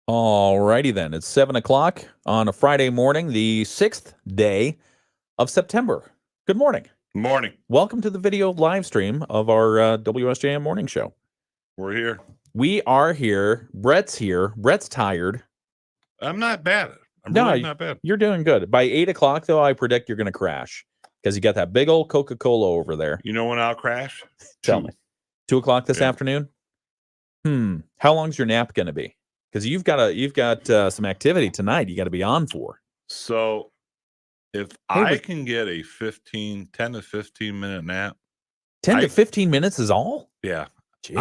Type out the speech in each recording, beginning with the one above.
All righty then. It's 7 o'clock on a Friday morning, the 6th day of September. Good morning. Morning. Welcome to the video live stream of our WSJM morning show. We're here. We are here. Brett's here. Brett's tired. I'm not bad. I'm No, really not bad. You're doing good. By 8 o'clock, though, I predict you're going to crash because you got that big old Coca-Cola over there. You know when I'll crash? Tell me. 2 o'clock this afternoon? How long's your nap going to be? Because you've got some activity tonight you got to be on for. So if I can get a 10 to 15 minute nap. 10 to 15 minutes is all? Yeah. Jeez.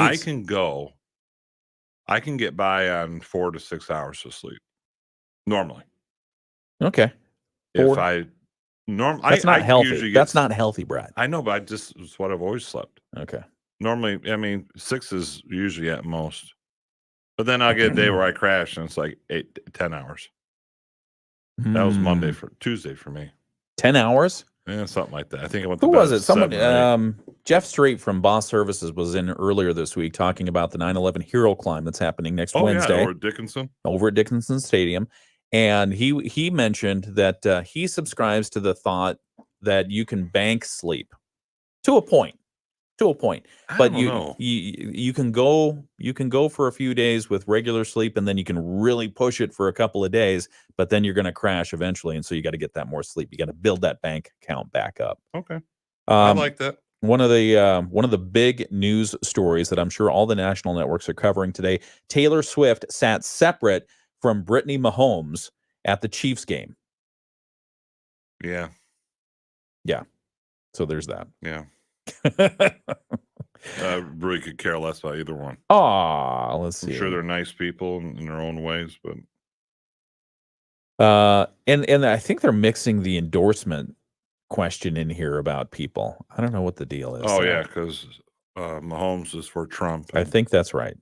I can get by on 4 to 6 hours of sleep. Normally. Okay. That's not healthy. That's not healthy, Brad. I know, but it's what I've always slept. Okay. Normally, 6 is usually at most. But then I'll get a day where I crash and it's like 8 to 10 hours. That was Tuesday for me. 10 hours? Yeah, something like that. I think I went. Who was it? Someone. Jeff Straight from Boss Services was in earlier this week talking about the 9/11 Hero Climb that's happening next Wednesday. Over at Dickinson Stadium, and he mentioned that he subscribes to the thought that you can bank sleep to a point. But you can go for a few days with regular sleep, and then you can really push it for a couple of days, but then you're going to crash eventually, and so you got to get that more sleep. You got to build that bank account back up. Okay. I like that. One of the big news stories that I'm sure all the national networks are covering today, Taylor Swift sat separate from Brittany Mahomes at the Chiefs game. Yeah. So there's that. Yeah. I really could care less about either one. Let's see. I'm sure they're nice people in their own ways, but and I think they're mixing the endorsement question in here about people. I don't know what the deal is. Oh yeah, because Mahomes is for Trump. I think that's right.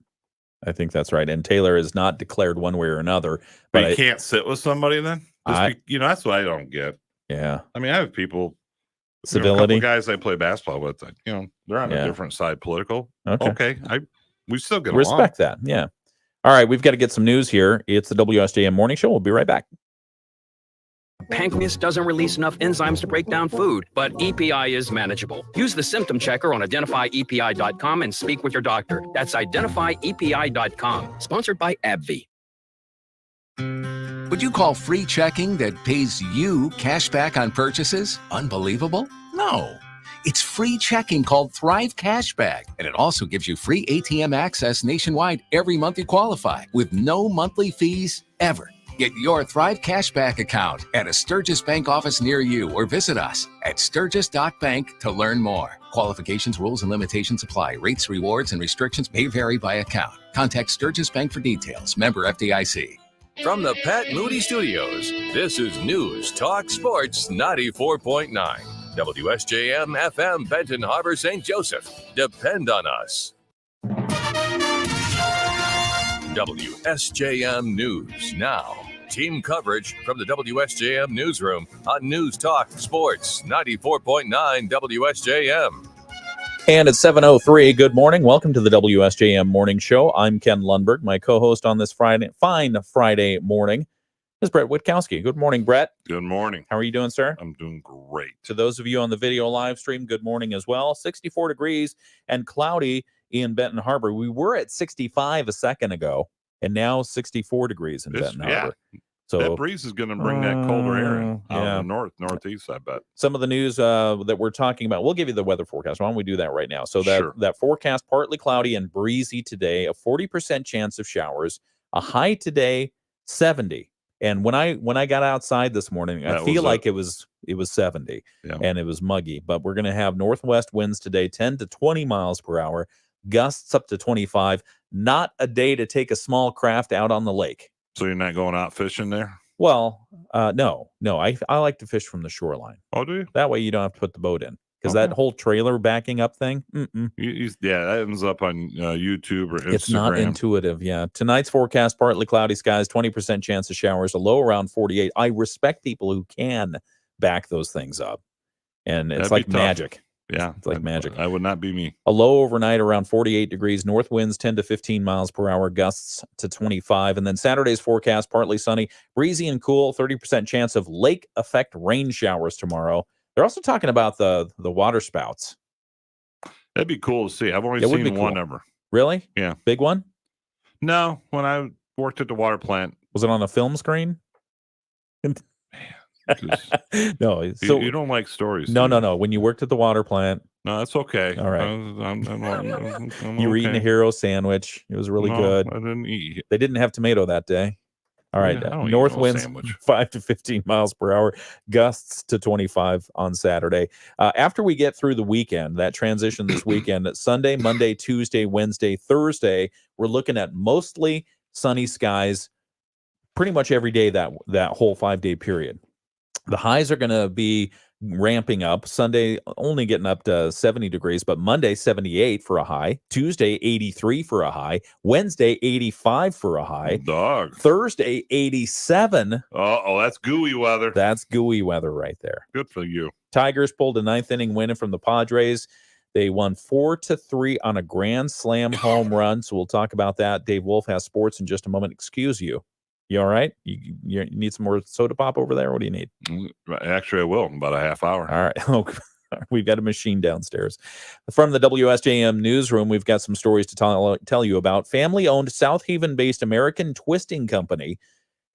And Taylor is not declared one way or another. But you can't sit with somebody then? That's what I don't get. Yeah. I mean, I have people. Civility. A couple guys I play basketball with, they're on a different side political. Okay. We still get respect along. That. Yeah. All right. We've got to get some news here. It's the WSJM Morning Show. We'll be right back. Pancreas doesn't release enough enzymes to break down food, but EPI is manageable. Use the symptom checker on identifyepi.com and speak with your doctor. That's identifyepi.com. Sponsored by AbbVie. Would you call free checking that pays you cash back on purchases unbelievable? No. It's free checking called Thrive Cashback, and it also gives you free ATM access nationwide every month you qualify with no monthly fees ever. Get your Thrive Cashback account at a Sturgis Bank office near you or visit us at sturgis.bank to learn more. Qualifications, rules, and limitations apply. Rates, rewards, and restrictions may vary by account. Contact Sturgis Bank for details. Member FDIC. From the Pat Moody Studios, this is News Talk Sports 94.9. WSJM FM Benton Harbor, St. Joseph. Depend on us. WSJM News now. Team coverage from the WSJM Newsroom on News Talk Sports 94.9 WSJM. And it's 7:03. Good morning. Welcome to the WSJM Morning Show. I'm Ken Lundberg. My co-host on this fine Friday morning is Brett Witkowski. Good morning, Brett. Good morning. How are you doing, sir? I'm doing great. To those of you on the video live stream, good morning as well. 64 degrees and cloudy in Benton Harbor. We were at 65 a second ago, and now 64 degrees in Benton Harbor. So that breeze is going to bring that colder air in out of the northeast, I bet. Some of the news that we're talking about, we'll give you the weather forecast. Why don't we do that right now? So that forecast, partly cloudy and breezy today, a 40% chance of showers, a high today, 70. And when I got outside this morning, I feel like it was 70 and it was muggy. But we're going to have northwest winds today, 10 to 20 miles per hour, gusts up to 25. Not a day to take a small craft out on the lake. So you're not going out fishing there? Well, no. I like to fish from the shoreline. Oh, do you? That way you don't have to put the boat in. Because that whole trailer backing up thing, that ends up on YouTube or Instagram. It's not intuitive, yeah. Tonight's forecast, partly cloudy skies, 20% chance of showers, a low around 48. I respect people who can back those things up. And it's like magic. Yeah. It's like magic. That would not be me. A low overnight around 48 degrees, north winds 10 to 15 miles per hour, gusts to 25. And then Saturday's forecast, partly sunny, breezy and cool, 30% chance of lake effect rain showers tomorrow. They're also talking about the water spouts. That'd be cool to see. I've only It would be seen one cool. ever. Really? Yeah. Big one? No, when I worked at the water plant. Was it on a film screen? No. So you don't like stories. No. When you worked at the water plant. No, that's okay. All right. You were eating a hero sandwich. It was really good. I didn't eat it. They didn't have tomato that day. All right. North winds 5 to 15 miles per hour, gusts to 25 on Saturday. After we get through the weekend, that transition this weekend, Sunday, Monday, Tuesday, Wednesday, Thursday, we're looking at mostly sunny skies pretty much every day that whole 5-day period. The highs are going to be ramping up. Sunday only getting up to 70 degrees, but Monday 78 for a high. Tuesday 83 for a high. Wednesday 85 for a high. Dog. Thursday 87. Oh, that's gooey weather. That's gooey weather right there. Good for you. Tigers pulled a 9th inning win from the Padres. They won 4-3 on a grand slam home run. So we'll talk about that. Dave Wolf has sports in just a moment. Excuse you. You all right? You need some more soda pop over there? What do you need? Actually, I will in about a half hour. All right. Oh, we've got a machine downstairs. From the WSJM newsroom, we've got some stories to tell you about. Family-owned South Haven-based American Twisting Company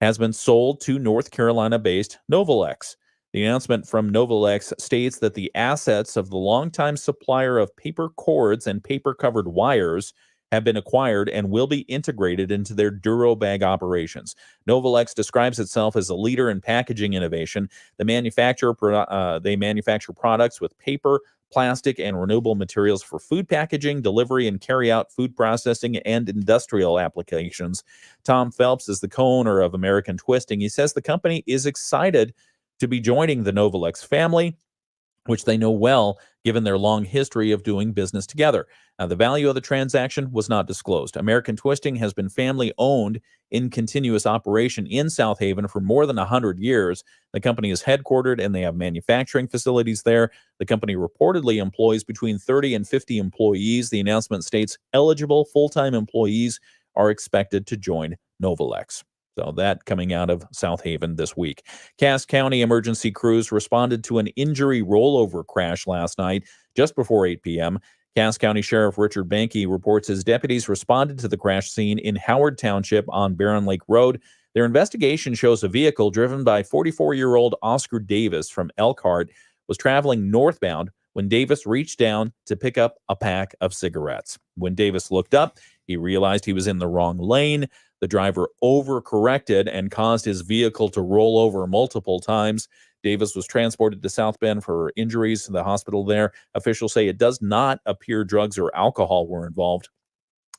has been sold to North Carolina-based Novalex. The announcement from Novalex states that the assets of the longtime supplier of paper cords and paper-covered wires have been acquired and will be integrated into their Durobag operations. Novalex describes itself as a leader in packaging innovation. They manufacture products with paper, plastic, and renewable materials for food packaging, delivery, and carry-out food processing and industrial applications. Tom Phelps is the co-owner of American Twisting. He says the company is excited to be joining the Novalex family, which they know well, given their long history of doing business together. Now, the value of the transaction was not disclosed. American Twisting has been family-owned in continuous operation in South Haven for more than 100 years. The company is headquartered, and they have manufacturing facilities there. The company reportedly employs between 30 and 50 employees. The announcement states eligible full-time employees are expected to join Novalex. So that coming out of South Haven this week. Cass County emergency crews responded to an injury rollover crash last night just before 8 p.m. Cass County Sheriff Richard Banke reports his deputies responded to the crash scene in Howard Township on Barron Lake Road. Their investigation shows a vehicle driven by 44-year-old Oscar Davis from Elkhart was traveling northbound when Davis reached down to pick up a pack of cigarettes. When Davis looked up, he realized he was in the wrong lane. The driver overcorrected and caused his vehicle to roll over multiple times. Davis was transported to South Bend for injuries to the hospital there. Officials say it does not appear drugs or alcohol were involved.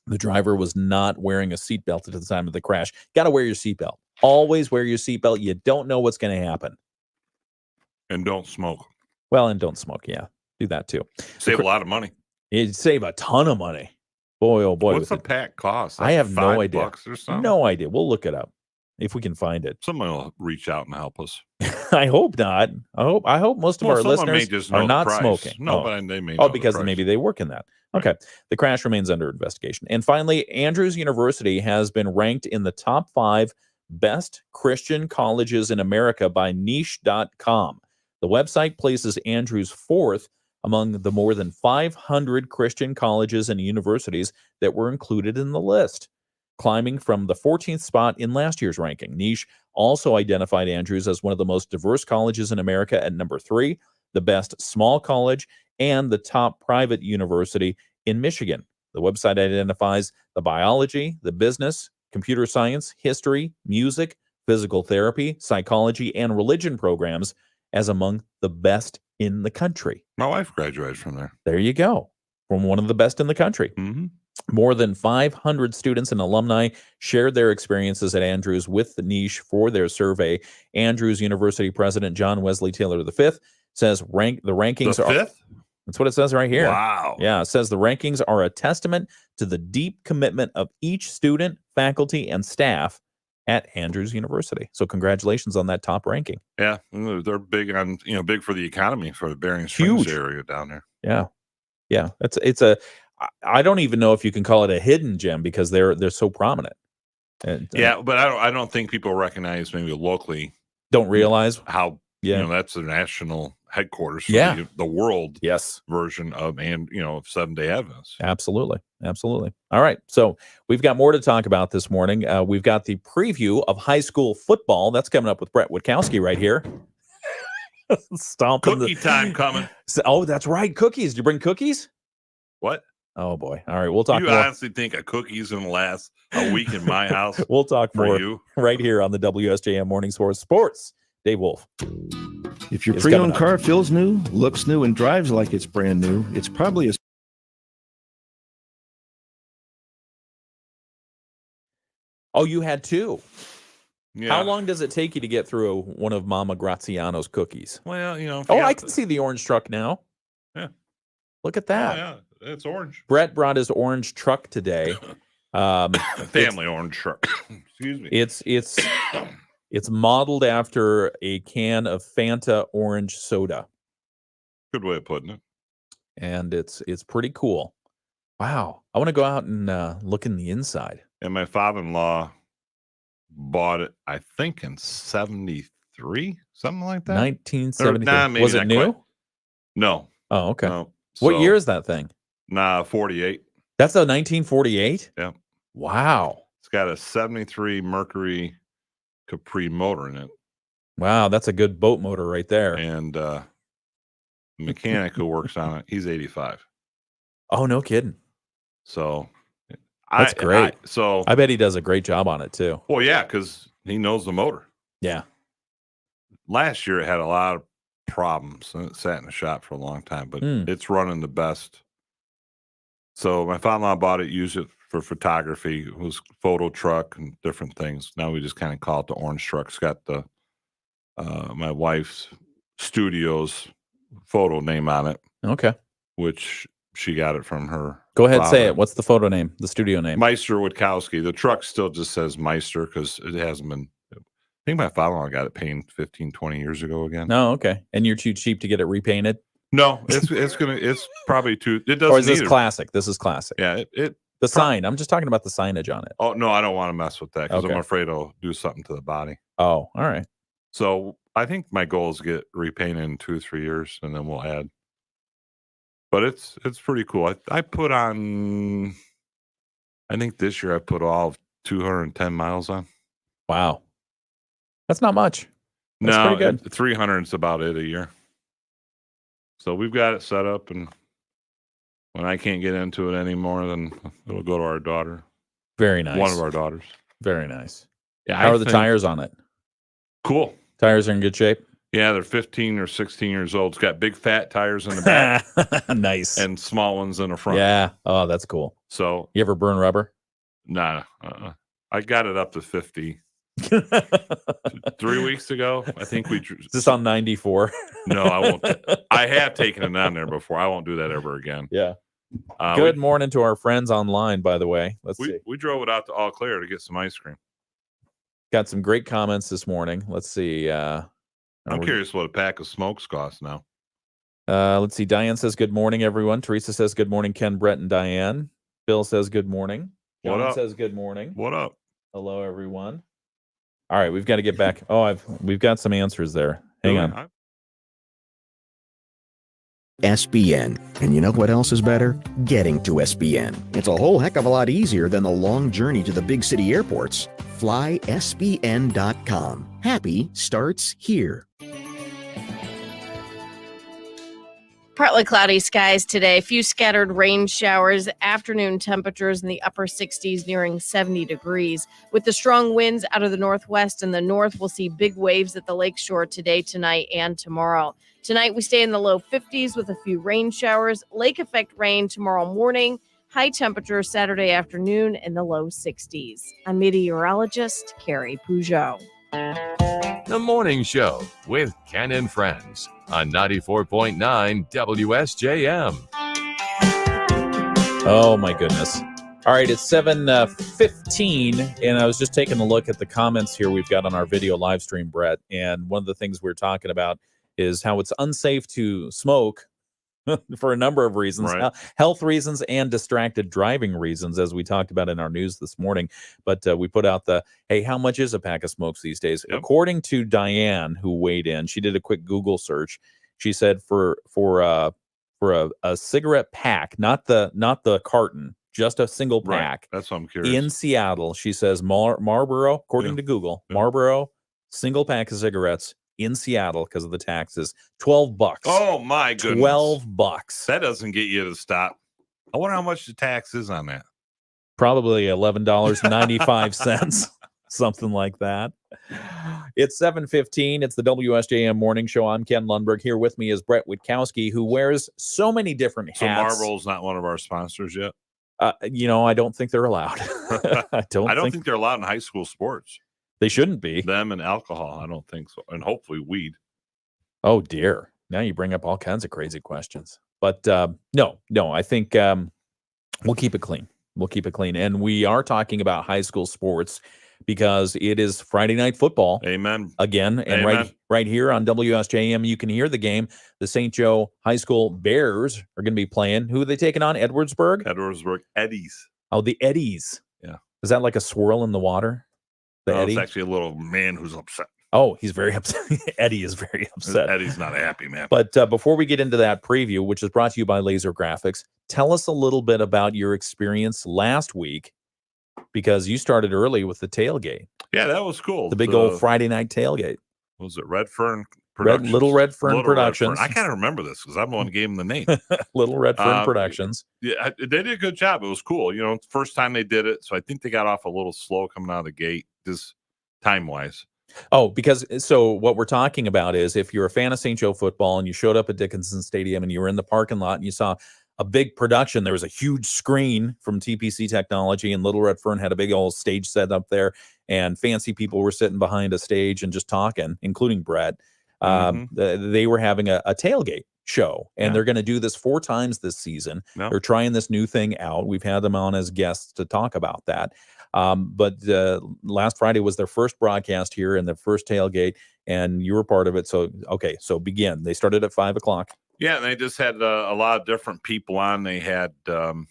The driver was not wearing a seatbelt at the time of the crash. Got to wear your seatbelt. Always wear your seatbelt. You don't know what's going to happen. And don't smoke. Well, and don't smoke. Yeah, do that too. Save a lot of money. It'd save a ton of money. Boy, oh boy. What's a pack cost? Like I have no idea. $5 or something? No idea. We'll look it up if we can find it. Someone will reach out and help us. I hope not. I hope most of our listeners are not smoking. No, but they may. Because maybe they work in that. Okay. Right. The crash remains under investigation. And finally, Andrews University has been ranked in the top 5 best Christian colleges in America by niche.com. The website places Andrews 4th among the more than 500 Christian colleges and universities that were included in the list, climbing from the 14th spot in last year's ranking. Niche also identified Andrews as one of the most diverse colleges in America at number 3, the best small college, and the top private university in Michigan. The website identifies the biology, the business, computer science, history, music, physical therapy, psychology, and religion programs as among the best in the country. My wife graduated from there. There you go. From one of the best in the country. Mm-hmm. More than 500 students and alumni shared their experiences at Andrews with the Niche for their survey. Andrews University President John Wesley Taylor V says the rankings the are... 5th? That's what it says right here. Wow. Yeah, it says the rankings are a testament to the deep commitment of each student, faculty, and staff at Andrews University. So congratulations on that top ranking. Yeah, they're big on, big for the economy for the Bering Springs Huge. area down there. Yeah. I don't even know if you can call it a hidden gem because they're so prominent. And, but I don't think people recognize maybe locally don't realize how Yeah. That's the national headquarters for Yeah. the world Yes. version of Seventh-day Adventists. Absolutely. All right. So we've got more to talk about this morning. We've got the preview of high school football. That's coming up with Brett Witkowski right here. Stomping Cookie time coming. Oh, that's right. Cookies. Did you bring cookies? What? Oh, boy. All right. We'll talk You more. honestly think a cookie's going to last a week in my house? We'll talk for more you? right here on the WSJM Morning Sports. Dave Wolf. If your It's pre-owned coming car feels new, looks new, and drives like it's brand new, it's probably a Oh, you had two. Yeah. How long does it take you to get through one of Mama Graziano's cookies? Well, I can see the orange truck now. Yeah. Look at that. Yeah, it's orange. Brett brought his orange truck today. Family orange truck. Excuse me. It's modeled after a can of Fanta orange soda, Good way of putting it. and it's pretty cool. Wow, I want to go out and look in the inside. And my father-in-law bought it, I think, in 73, something like that. 1973. Was it not new? quite. No. Oh, okay. No. What So, year is that thing? 48. That's a 1948. Yeah. Wow. It's got a 73 Mercury Capri motor in it. Wow, that's a good boat motor right there. And the mechanic who works on it, he's 85. Oh, no kidding. So That's great. So I bet he does a great job on it too. well, yeah, because he knows the motor. Yeah. Last year it had a lot of problems and it sat in the shop for a long time, but it's running the best. So my father-in-law bought it, used it for photography. It was photo truck and different things. Now we just kind of call it the orange truck. It's got the my wife's studio's photo name on it, Okay. which she got it from her. Go ahead, say father. it. What's the photo name? The studio name? Meister Witkowski. The truck still just says Meister because it hasn't been. I think my father-in-law got it painted 15, 20 years ago again. No, okay. And you're too cheap to get it repainted? No, it's probably too. It doesn't. Or is this either. classic? This is classic. Yeah, The sign. I'm just talking about the signage on it. Oh no, I don't want to mess with that because Okay. I'm afraid it'll do something to the body. Oh, all right. So I think my goal is to get repainted in 2 or 3 years, and then we'll add. But it's pretty cool. I put on. I think this year I put all of 210 miles on. Wow. That's not much. That's No, pretty good. 300 is about it a year. So we've got it set up, and when I can't get into it anymore, then it'll go to our daughter. Very nice. One of our daughters. Very nice. Yeah, How are the tires on it? Cool. Tires are in good shape? Yeah, they're 15 or 16 years old. It's got big fat tires in the back Nice. and small ones in the front. Yeah. Oh, that's cool. So, You ever burn rubber? nah, I got it up to 50 3 weeks ago. I think we. Is this on 94? No, I won't. I have taken it on there before. I won't do that ever again. Yeah. Good morning to our friends online, by the way. Let's see. We drove it out to Eau Claire to get some ice cream. Got some great comments this morning. Let's see. I'm curious what a pack of smokes costs now. Let's see. Diane says, good morning, everyone. Teresa says, good morning, Ken, Brett, and Diane. Bill says, good morning. What John up? says, good morning. What up? Hello, everyone. All right, we've got to get back. We've got some answers there. Hang on. SBN. And you know what else is better? Getting to SBN. It's a whole heck of a lot easier than the long journey to the big city airports. FlySBN.com. Happy starts here. Partly cloudy skies today. A few scattered rain showers. Afternoon temperatures in the upper 60s, nearing 70 degrees. With the strong winds out of the northwest and the north, we'll see big waves at the lakeshore today, tonight, and tomorrow. Tonight, we stay in the low 50s with a few rain showers. Lake effect rain tomorrow morning. High temperature Saturday afternoon in the low 60s. I'm meteorologist Carrie Peugeot. The Morning Show with Ken and Friends on 94.9 WSJM. Oh, my goodness. All right, it's 7:15, and I was just taking a look at the comments here we've got on our video live stream, Brett, and one of the things we're talking about is how it's unsafe to smoke for a number of reasons, Right. health reasons and distracted driving reasons, as we talked about in our news this morning. But we put out hey, how much is a pack of smokes these days? Yep. According to Diane, who weighed in, she did a quick Google search. She said for a cigarette pack, not the carton, just a single Right. pack That's what I'm curious. in Seattle, she says Marlboro, according to Google, Marlboro single pack of cigarettes in Seattle because of the taxes, $12. Oh my goodness. $12. That doesn't get you to stop. I wonder how much the tax is on that. Probably $11.95, something like that. It's 7:15. It's the WSJM Morning Show. I'm Ken Lundberg. Here with me is Brett Witkowski, who wears so many different hats. So Marlboro's not one of our sponsors yet? I don't think they're allowed. I don't think they're allowed in high school sports. They shouldn't be. Them and alcohol, I don't think so. And hopefully weed. Oh, dear. Now you bring up all kinds of crazy questions. But no, I think we'll keep it clean. We'll keep it clean. And we are talking about high school sports because it is Friday Night Football. Amen. Again. And Amen. right here on WSJM, you can hear the game. The St. Joe High School Bears are going to be playing. Who are they taking on? Edwardsburg? Eddies. Oh, the Eddies. Yeah. Is that like a swirl in the water? It's actually a little man who's upset. Oh, he's very upset. Eddie is very upset. Eddie's not happy, man. But before we get into that preview, which is brought to you by Laser Graphics, tell us a little bit about your experience last week, because you started early with the tailgate. Yeah, that was cool. The big old Friday night tailgate. Was it Red Fern Productions? Little Red Fern Productions. I kind of remember this because I'm the one who gave him the name. Little Red Fern Productions. Yeah, they did a good job. It was cool. It's the first time they did it, so I think they got off a little slow coming out of the gate, just time-wise. Oh, because so what we're talking about is if you're a fan of St. Joe football and you showed up at Dickinson Stadium and you were in the parking lot and you saw a big production, there was a huge screen from TPC Technology, and Little Red Fern had a big old stage set up there, and fancy people were sitting behind a stage and just talking, including Brett. They were having a tailgate show, and they're going to do this 4 times this season. They're trying this new thing out. We've had them on as guests to talk about that. But last Friday was their first broadcast here and their first tailgate, and you were part of it. So begin. They started at 5:00. Yeah, and they just had a lot of different people on. They had, people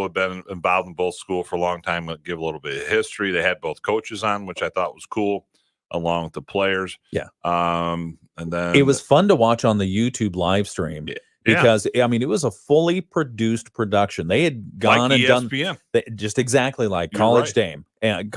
have been involved in both school for a long time. Give a little bit of history. They had both coaches on, which I thought was cool, along with the players. Yeah. And then it was fun to watch on the YouTube live stream. Yeah. Because it was a fully produced production. They had gone like and ESPN. done just exactly like College Day and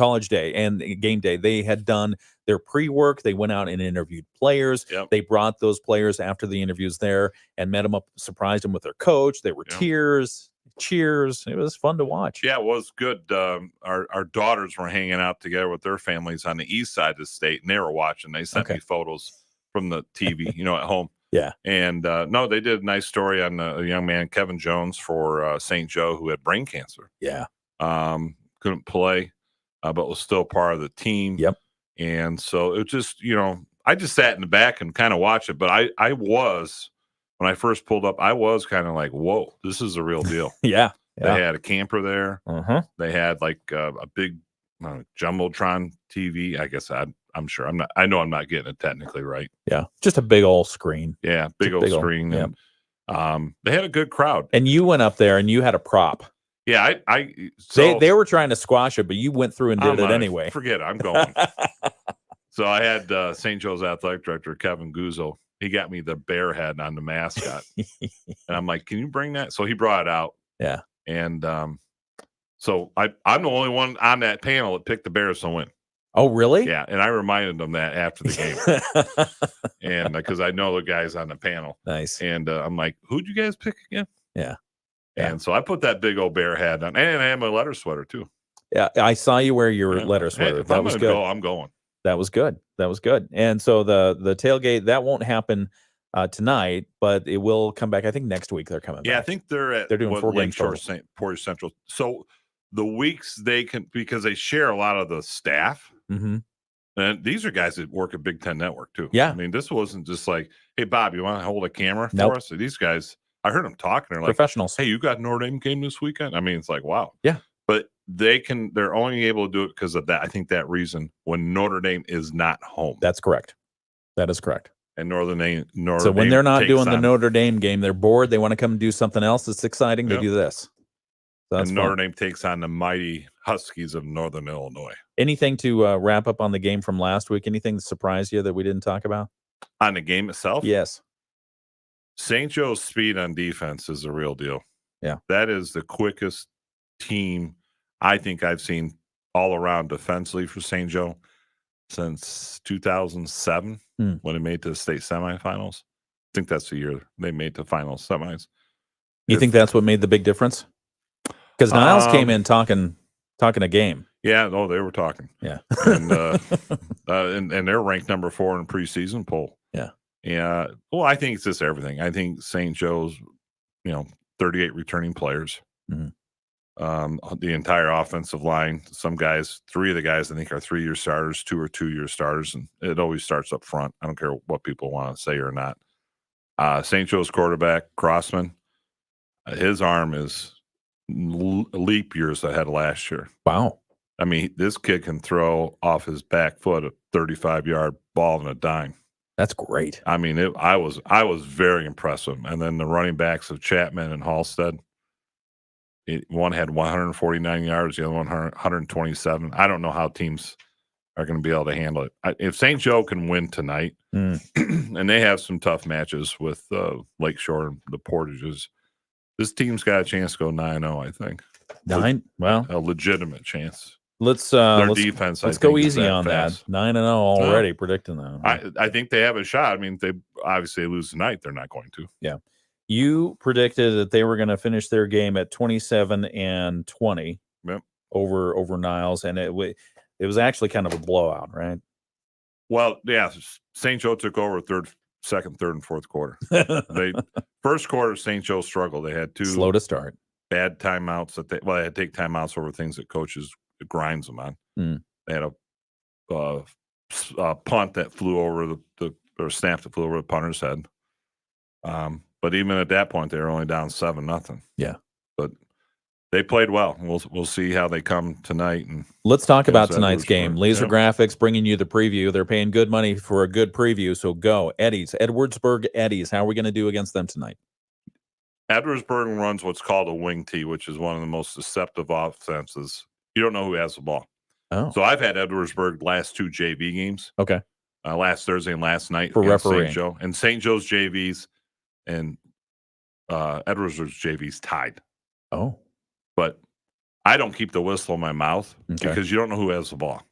Game Day. They had done their pre-work. They went out and interviewed players. Yep. They brought those players after the interviews there and met them up, surprised them with their coach. There were tears, cheers. It was fun to watch. Yeah, it was good. Our daughters were hanging out together with their families on the east side of the state, and they were watching. They sent me photos from the TV, at home. Yeah. And no, they did a nice story on a young man, Kevin Jones, for St. Joe, who had brain cancer. Yeah. Couldn't play, but was still part of the team. Yep. And so it just, I just sat in the back and kind of watched it. But I was, when I first pulled up, I was kind of like, whoa, this is a real deal. Yeah. They had a camper there. They had like a big Jumbotron TV. I guess I'm sure I know I'm not getting it technically right. Yeah. Just a big old screen. Yeah. Big old screen. And, they had a good crowd. And you went up there and you had a prop. Yeah. They were trying to squash it, but you went through and did it anyway. Forget it. I'm going. So I had St. Joe's athletic director, Kevin Guzzo. He got me the bear head on the mascot. And I'm like, can you bring that? So he brought it out. Yeah. And so I'm the only one on that panel that picked the Bears to win. Oh, really? Yeah. And I reminded them that after the game. And because I know the guys on the panel. Nice. And I'm like, who'd you guys pick again? Yeah. And so I put that big old bear hat on, and I had my letter sweater too. Yeah. I saw you wear your letter sweater. Hey, that was good. I'm going. That was good. And so the tailgate, that won't happen tonight, but it will come back. I think next week they're coming back. I think they're doing 4 games Lakeshore St. Portage Central. So the weeks they can, because they share a lot of the staff. And these are guys that work at Big Ten Network too. Yeah. I mean, this wasn't just like, hey, Bob, you want to hold a camera for us? So these guys, I heard them talking. They're like, professionals. Hey, you got Notre Dame game this weekend? I mean, it's like, wow. Yeah. But they're only able to do it because of that. I think that reason when Notre Dame is not home. That's correct. That is correct. And Notre Dame. So when they're not doing the Notre Dame game, they're bored. They want to come and do something else that's exciting. They do this. So that's and fun. Notre Dame takes on the mighty Huskies of Northern Illinois. Anything to wrap up on the game from last week? Anything that surprised you that we didn't talk about? On the game itself? Yes. St. Joe's speed on defense is a real deal. Yeah. That is the quickest team I think I've seen all around defensively for St. Joe since 2007 when they made the state semifinals. I think that's the year they made the final semis. You think that's what made the big difference? Because Niles came in talking a game. Yeah, no, they were talking. Yeah. and they're ranked number 4 in preseason poll. Yeah. Yeah. Well, I think it's just everything. I think St. Joe's, 38 returning players. Mm-hmm. The entire offensive line. Some guys, 3 of the guys I think are 3-year starters, 2 are 2-year starters, and it always starts up front. I don't care what people want to say or not. St. Joe's quarterback, Crossman, his arm is leap years ahead of last year. Wow. I mean, this kid can throw off his back foot a 35-yard ball in a dime. That's great. I mean, I was very impressed with him. And then the running backs of Chapman and Halstead, one had 149 yards, the other one 127. I don't know how teams are going to be able to handle it. If St. Joe can win tonight, and they have some tough matches with Lakeshore and the Portages, this team's got a chance to go 9-0, I think. 9? Well, a legitimate chance. Let's defense. Let's go easy on that. 9-0 already, predicting that. I think they have a shot. I mean, they obviously lose tonight. They're not going to. Yeah. You predicted that they were going to finish their game at 27-20 over Niles, and it was actually kind of a blowout, right? Well, yeah. St. Joe took over second, third, and fourth quarter. First quarter, St. Joe struggled. They had 2 slow to start bad timeouts they had to take timeouts over things that coaches grinds them on. They had a punt that flew over or snap that flew over the punter's head. But even at that point, they were only down 7-0. Yeah, but they played well. We'll see how they come tonight. And let's talk about tonight's game. Laser Graphics bringing you the preview. They're paying good money for a good preview, so go. Edwardsburg Eddies. How are we going to do against them tonight? Edwardsburg runs what's called a wing tee, which is one of the most deceptive offenses. You don't know who has the ball. Oh. So I've had Edwardsburg last 2 JV games. Okay. Last Thursday and last night for refereeing. St. Joe. And St. Joe's JVs and Edwardsburg's JVs tied. Oh. But I don't keep the whistle in my mouth because you don't know who has the ball.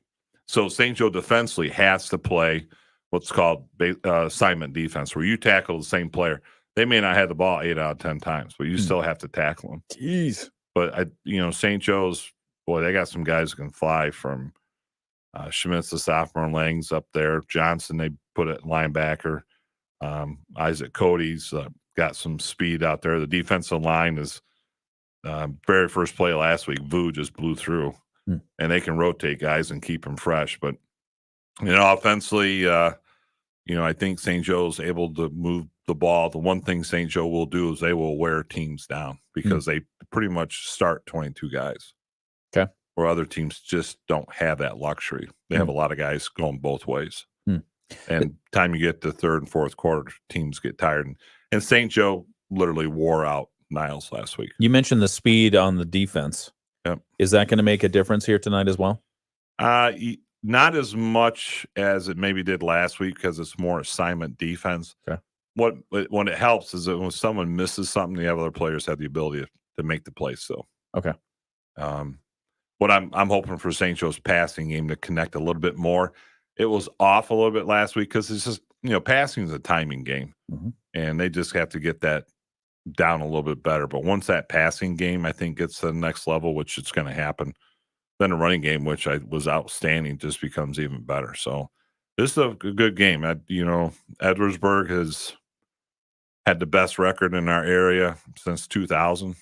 So St. Joe defensively has to play what's called assignment defense, where you tackle the same player. They may not have the ball 8 out of 10 times, but you still have to tackle them. Jeez. But St. Joe's, boy, they got some guys who can fly, from Schmitz, the sophomore, Langs up there. Johnson, they put at linebacker. Isaac Cody's got some speed out there. The defensive line is very first play last week. Vu just blew through, and they can rotate guys and keep them fresh. But offensively, I think St. Joe's able to move the ball. The one thing St. Joe will do is they will wear teams down because they pretty much start 22 guys. Okay. Where other teams just don't have that luxury. They have a lot of guys going both ways. And time you get to third and fourth quarter, teams get tired. And St. Joe literally wore out Niles last week. You mentioned the speed on the defense. Yep. Is that going to make a difference here tonight as well? Not as much as it maybe did last week because it's more assignment defense. Okay. When it helps is that when someone misses something, the other players have the ability to make the play still. Okay. What I'm hoping for St. Joe's passing game to connect a little bit more. It was off a little bit last week because it's just, passing is a timing game, and they just have to get that down a little bit better. But once that passing game, I think, gets to the next level, which it's going to happen, then the running game, which was outstanding, just becomes even better. So this is a good game. Edwardsburg has had the best record in our area since 2000.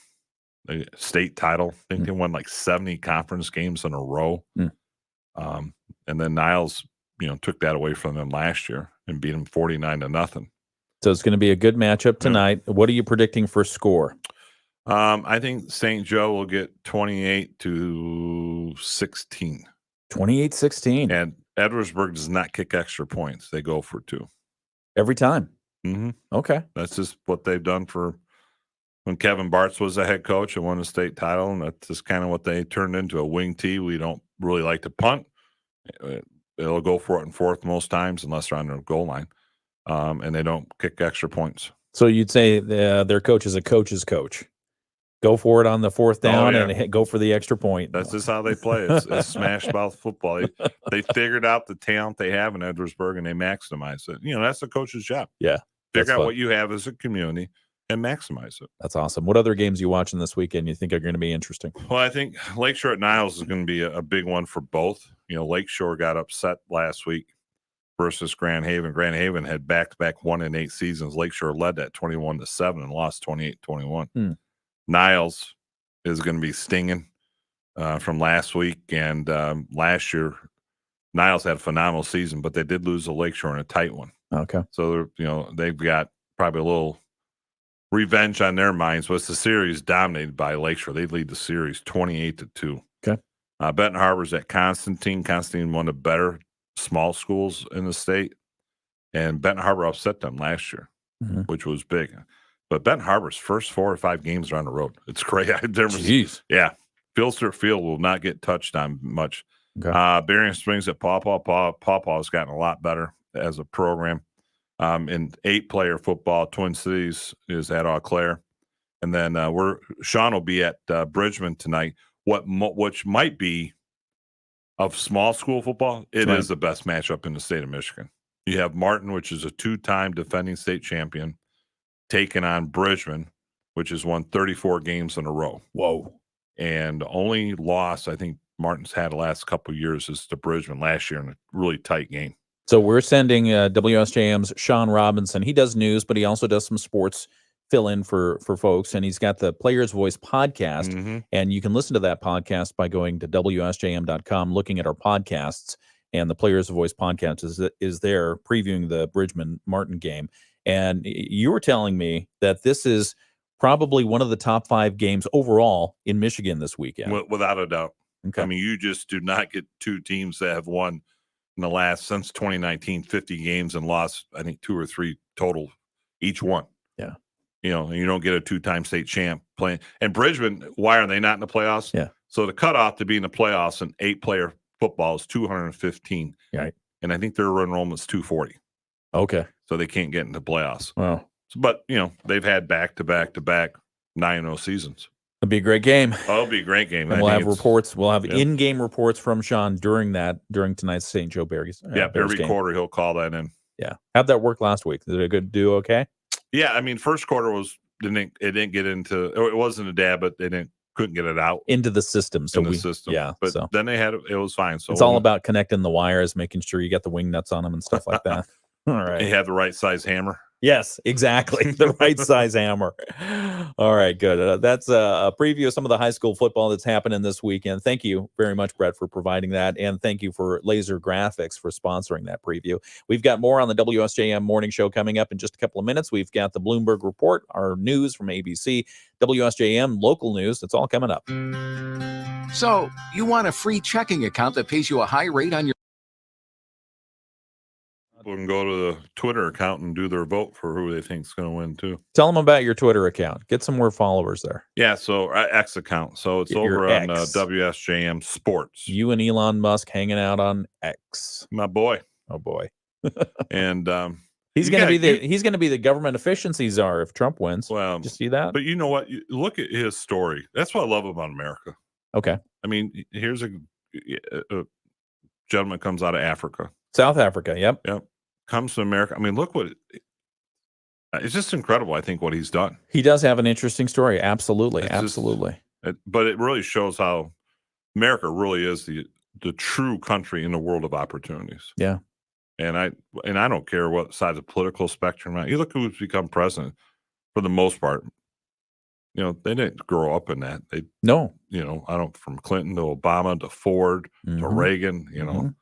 The state title. I think they won like 70 conference games in a row. And then Niles, took that away from them last year and beat them 49-0. So it's going to be a good matchup tonight. What are you predicting for score? I think St. Joe will get 28-16. 28-16. And Edwardsburg does not kick extra points. They go for 2. every time. Mm-hmm. Okay. That's just what they've done for when Kevin Bartz was the head coach and won the state title, and that's just kind of what they turned into, a wing T. We don't really like to punt. They'll go for it in fourth most times unless they're on their goal line, and they don't kick extra points. So you'd say their coach is a coach's coach. Go for it on the fourth down and go for the extra point. That's just how they play. It's smash mouth football. They figured out the talent they have in Edwardsburg, and they maximize it. That's the coach's job. Yeah. Figure out what you have as a community and maximize it. That's awesome. What other games you watching this weekend you think are going to be interesting? Well, I think Lakeshore at Niles is going to be a big one for both. Lakeshore got upset last week versus Grand Haven. Grand Haven had back-to-back 1-8 seasons. Lakeshore led that 21-7 and lost 28-21. Niles is going to be stinging from last week, and last year Niles had a phenomenal season, but they did lose to Lakeshore in a tight one. Okay. So they've got probably a little revenge on their minds. Was the series dominated by Lakeshore? They lead the series 28-2. Okay. Benton Harbor's at Constantine. Constantine, one of the better small schools in the state, and Benton Harbor upset them last year, which was big. But Benton Harbor's first 4 or 5 games are on the road. It's great. Jeez. Yeah. Philster Field will not get touched on much. Okay. Berrien Springs at Pawpaw. Pawpaw has gotten a lot better as a program. In 8-player football, Twin Cities is at Eau Claire. And then Sean will be at Bridgman tonight, which might be of small school football. It is the best matchup in the state of Michigan. You have Martin, which is a 2-time defending state champion, taking on Bridgman, which has won 34 games in a row. Whoa. And the only loss I think Martin's had the last couple of years is to Bridgman last year in a really tight game. So we're sending WSJM's Sean Robinson. He does news, but he also does some sports fill-in for folks, and he's got the Players Voice podcast, and you can listen to that podcast by going to WSJM.com, looking at our podcasts, and the Players Voice podcast is there previewing the Bridgman-Martin game. And you were telling me that this is probably one of the top 5 games overall in Michigan this weekend. Without a doubt. Okay. I mean, you just do not get 2 teams that have won in the last, since 2019, 50 games and lost, I think, 2 or 3 total each one. Yeah. You don't get a 2-time state champ playing. And Bridgman, why are they not in the playoffs? Yeah. So the cutoff to be in the playoffs in 8-player football is 215. Right. And I think their enrollment's 240. Okay. So they can't get into playoffs. Wow. But, they've had back-to-back 9-0 seasons. It'll be a great game. Oh, it'll be a great game. And we'll have reports. We'll have in-game reports from Sean during tonight's St. Joe Bears. Every quarter he'll call that in. Yeah. How'd that work last week? Did it do okay? Yeah, I mean, first quarter didn't get into, it wasn't a dab, but they couldn't get it out into the system. So yeah. But then they had it was fine. So it's all about connecting the wires, making sure you get the wing nuts on them and stuff like that. All right. They have the right size hammer. Yes, exactly. The right size hammer. All right, good. That's a preview of some of the high school football that's happening this weekend. Thank you very much, Brett, for providing that. And thank you for Laser Graphics for sponsoring that preview. We've got more on the WSJM morning show coming up in just a couple of minutes. We've got the Bloomberg Report, our news from ABC, WSJM local news. It's all coming up. So, you want a free checking account that pays you a high rate on your People can go to the Twitter account and do their vote for who they think is going to win too. Tell them about your Twitter account. Get some more followers there. Yeah, so X account. So it's over on WSJM Sports. You and Elon Musk hanging out on X. My boy. Oh boy. And he's going to be the government efficiency czar if Trump wins. Well, did you see that? But you know what? Look at his story. That's what I love about America. Okay. I mean, here's a gentleman comes out of Africa. South Africa. Yep. Comes to America. I mean, look what it's just incredible. I think what he's done. He does have an interesting story. Absolutely. But it really shows how America really is the true country in the world of opportunities. Yeah. And I don't care what side of the political spectrum. You look who's become president for the most part. They didn't grow up in that. From Clinton to Obama to Ford to Reagan,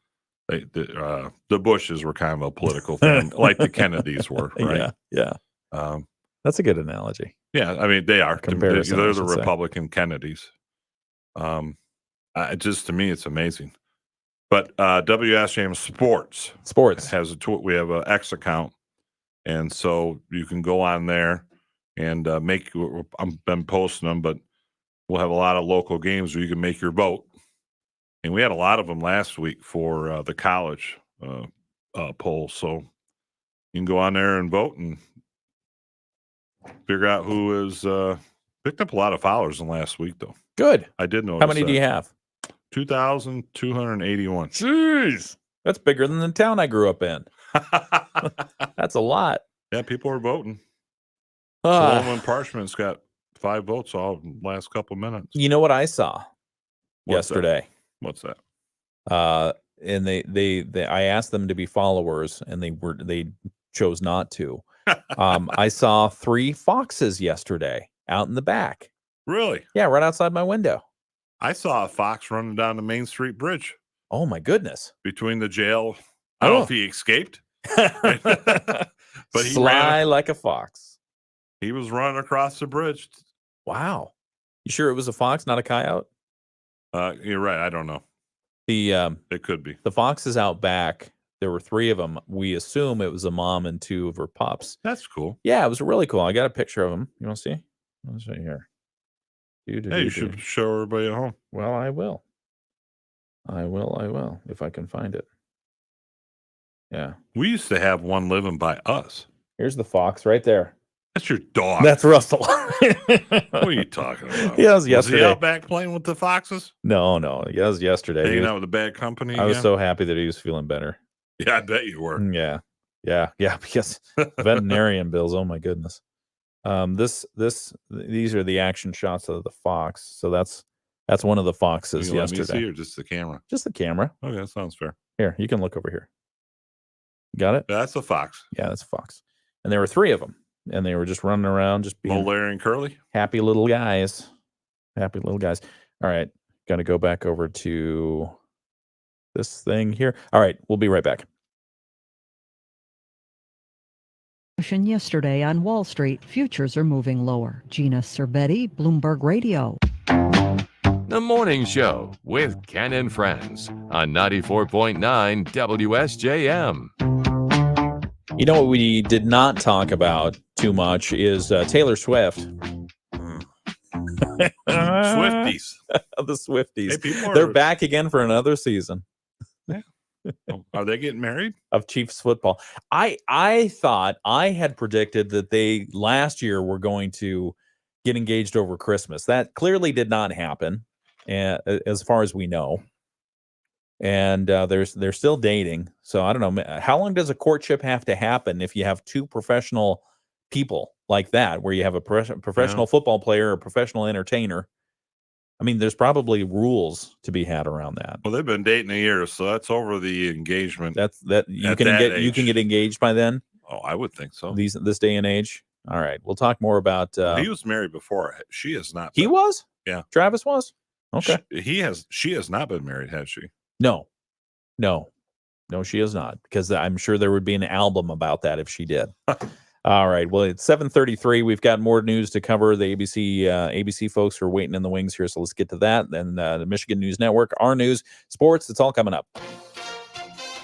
the Bushes were kind of a political thing, like the Kennedys were, right? Yeah. That's a good analogy. Yeah, I mean, they are. They're the Republican Kennedys. To me, it's amazing. But WSJM Sports has we have an X account, And so you can go on there and I've been posting them, but we'll have a lot of local games where you can make your vote. And we had a lot of them last week for the college poll. So you can go on there and vote and figure out who is picked up a lot of followers in last week, though. Good. I did notice. How many do you have? 2,281. Jeez. That's bigger than the town I grew up in. That's a lot. Yeah, people are voting. Solomon Parchment's got 5 votes all in the last couple minutes. You know what I saw What's yesterday? What's that? And I asked them to be followers, and they chose not to. I saw 3 foxes yesterday out in the back. Really? Yeah, right outside my window. I saw a fox running down the Main Street Bridge. Oh my goodness! Between the jail, I don't know if he escaped, but he ran like a fox. He was running across the bridge. Wow, you sure it was a fox, not a coyote? You're right. I don't know. It could be. The foxes out back. There were 3 of them. We assume it was a mom and 2 of her pups. That's cool. Yeah, it was really cool. I got a picture of them. You want to see? Let's see here. You should show everybody at home. Well, I will. I will, if I can find it. Yeah. We used to have one living by us. Here's the fox right there. That's your dog. That's Russell. What are you talking about? Yeah, it was yesterday. Was he out back playing with the foxes? No. Yeah, it was yesterday. Hanging out with a bad company I was so happy that he was feeling better. Yeah, I bet you were. Yeah, because veterinarian bills, oh my goodness. These are the action shots of the fox. So that's one of the foxes yesterday. Let me see, or just the camera? Just the camera. Okay, that sounds fair. Here, you can look over here. Got it? That's a fox. Yeah, that's a fox. And there were 3 of them, and they were just running around, just being Larry and Curly. Happy little guys. Happy little guys. All right, got to go back over to this thing here. All right, we'll be right back. Yesterday on Wall Street, futures are moving lower. Gina Cervetti, Bloomberg Radio. The Morning Show with Ken and Friends on 94.9 WSJM. You know what we did not talk about too much is Taylor Swift. Swifties. The Swifties. Hey, they're back again for another season. Are they getting married? Of Chiefs football. I thought I had predicted that they last year were going to get engaged over Christmas. That clearly did not happen, as far as we know. And they're still dating. So I don't know. How long does a courtship have to happen if you have 2 professional people like that, where you have a professional football player, a professional entertainer? I mean, there's probably rules to be had around that. Well, they've been dating a year, so that's over the engagement. You can get engaged by then. Oh, I would think so. This day and age. All right, we'll talk more about. He was married before. She has not. He was. Yeah, Travis was. Okay. She has not been married, has she? No, she has not. Because I'm sure there would be an album about that if she did. All right. Well, it's 7:33. We've got more news to cover. The ABC folks are waiting in the wings here, so let's get to that. Then the Michigan News Network, our news, sports. It's all coming up.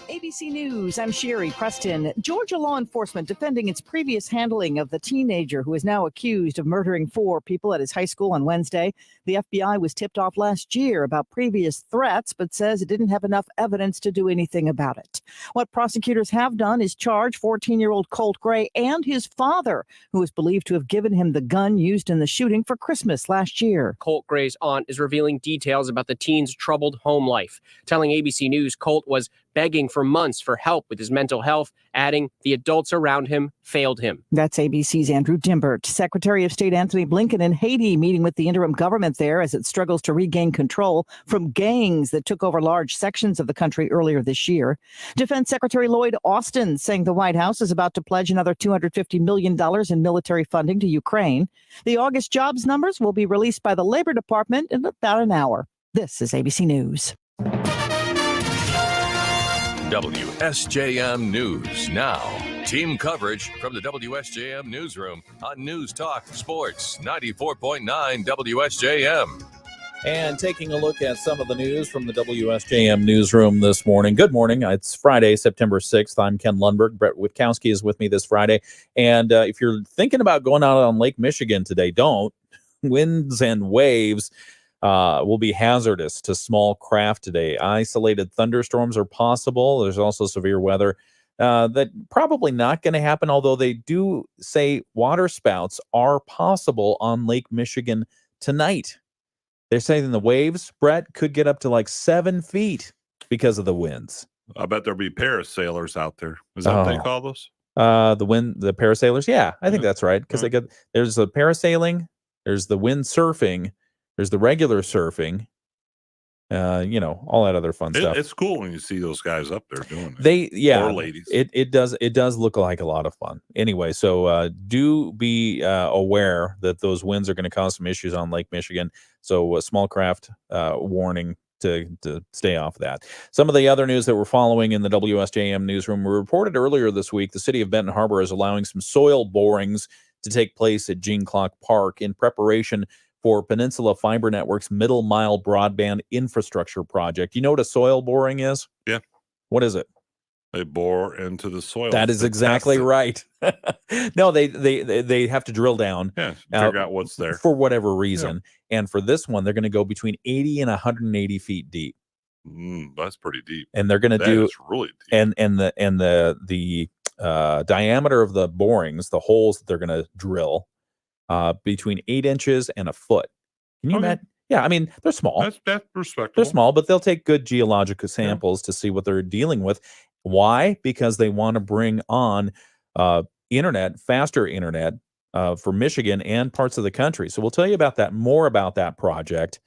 ABC News, I'm Sherry Preston. Georgia law enforcement defending its previous handling of the teenager who is now accused of murdering 4 people at his high school on Wednesday. The FBI was tipped off last year about previous threats, but says it didn't have enough evidence to do anything about it. What prosecutors have done is charge 14-year-old Colt Gray and his father, who is believed to have given him the gun used in the shooting for Christmas last year. Colt Gray's aunt is revealing details about the teen's troubled home life, telling ABC News Colt was begging for months for help with his mental health, adding the adults around him failed him. That's ABC's Andrew Dimbert. Secretary of State Anthony Blinken in Haiti meeting with the interim government there as it struggles to regain control from gangs that took over large sections of the country earlier this year. Defense Secretary Lloyd Austin saying the White House is about to pledge another $250 million in military funding to Ukraine. The August jobs numbers will be released by the Labor Department in about an hour. This is ABC News. WSJM News Now. Team coverage from the WSJM Newsroom on News Talk Sports 94.9 WSJM. And taking a look at some of the news from the WSJM newsroom this morning. Good morning. It's Friday, September 6th. I'm Ken Lundberg. Brett Witkowski is with me this Friday. And if you're thinking about going out on Lake Michigan today, don't. Winds and waves will be hazardous to small craft today. Isolated thunderstorms are possible. There's also severe weather that probably not going to happen, although they do say water spouts are possible on Lake Michigan tonight. They're saying the waves, Brett, could get up to like 7 feet because of the winds. I bet there'll be parasailers out there. Is that what they call those? The parasailers? Yeah, I think that's right. Because there's the parasailing, there's the wind surfing, there's the regular surfing, all that other fun stuff. It's cool when you see those guys up there doing it. Or ladies. It does look like a lot of fun. Anyway, so do be aware that those winds are going to cause some issues on Lake Michigan. So a small craft warning to stay off that. Some of the other news that we're following in the WSJM newsroom, we reported earlier this week, the city of Benton Harbor is allowing some soil borings to take place at Gene Clock Park in preparation for Peninsula Fiber Network's middle mile broadband infrastructure project. You know what a soil boring is? Yeah. What is it? They bore into the soil. That is exactly right. No, they have to drill down. Yeah, figure out what's there. For whatever reason. Yeah. And for this one, they're going to go between 80 and 180 feet deep. That's pretty deep. And they're going to do really deep. And the diameter of the borings, the holes that they're going to drill, between 8 inches and a foot. Can you imagine? Yeah, I mean, they're small. That's respectable. They're small, but they'll take good geological samples to see what they're dealing with. Why? Because they want to bring on faster internet for Michigan and parts of the country. So we'll tell you more about that project.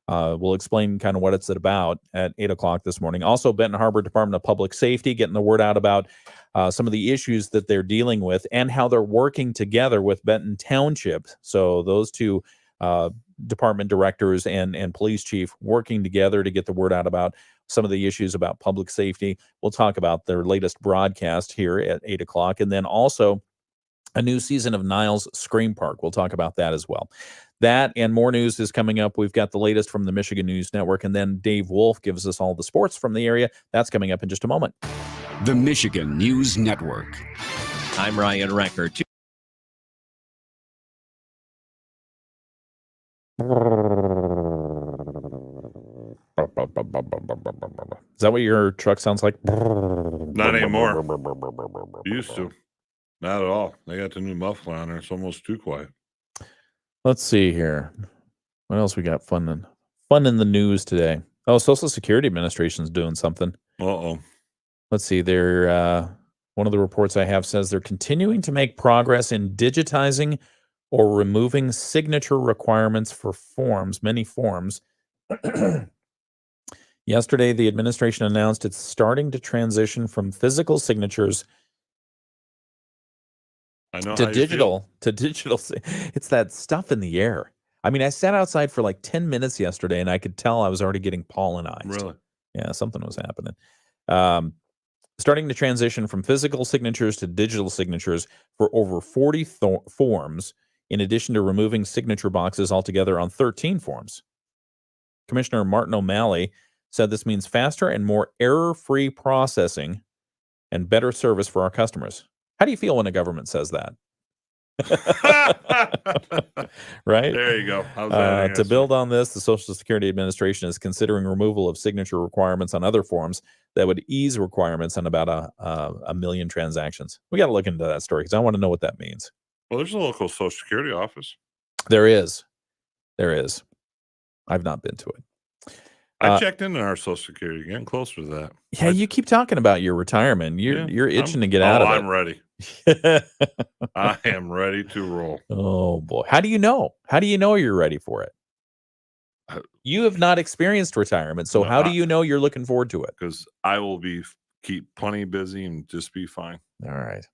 We'll explain kind of what it's about at 8 o'clock this morning. Also, Benton Harbor Department of Public Safety getting the word out about some of the issues that they're dealing with and how they're working together with Benton Township. So those two department directors and police chief working together to get the word out about some of the issues about public safety. We'll talk about their latest broadcast here at 8 o'clock. And then also a new season of Niles Scream Park. We'll talk about that as well. That and more news is coming up. We've got the latest from the Michigan News Network, and then Dave Wolf gives us all the sports from the area. That's coming up in just a moment. The Michigan News Network. I'm Ryan Recker. Is that what your truck sounds like? Not anymore. Used to. Not at all. They got the new muffler on there. It's almost too quiet. Let's see here. What else we got fun in the news today? Oh, Social Security Administration's doing something. Uh-oh. Let's see. They're one of the reports I have says they're continuing to make progress in digitizing or removing signature requirements for many forms. Yesterday, the administration announced it's starting to transition from physical signatures to digital. It's that stuff in the air. I mean, I sat outside for like 10 minutes yesterday, and I could tell I was already getting pollenized. Really? Yeah, something was happening. Starting to transition from physical signatures to digital signatures for over 40 forms, in addition to removing signature boxes altogether on 13 forms. Commissioner Martin O'Malley said this means faster and more error-free processing and better service for our customers. How do you feel when a government says that? Right? There you go. To build on this, the Social Security Administration is considering removal of signature requirements on other forms that would ease requirements on about a million transactions. We got to look into that story because I want to know what that means. Well, there's a local Social Security office. There is. I've not been to it. I checked into our Social Security, getting closer to that. Yeah, you keep talking about your retirement. You're itching to get out of it. I'm ready. I am ready to roll. Oh boy. How do you know? How do you know you're ready for it? You have not experienced retirement, so how do you know you're looking forward to it? Because I will keep plenty busy and just be fine. All right.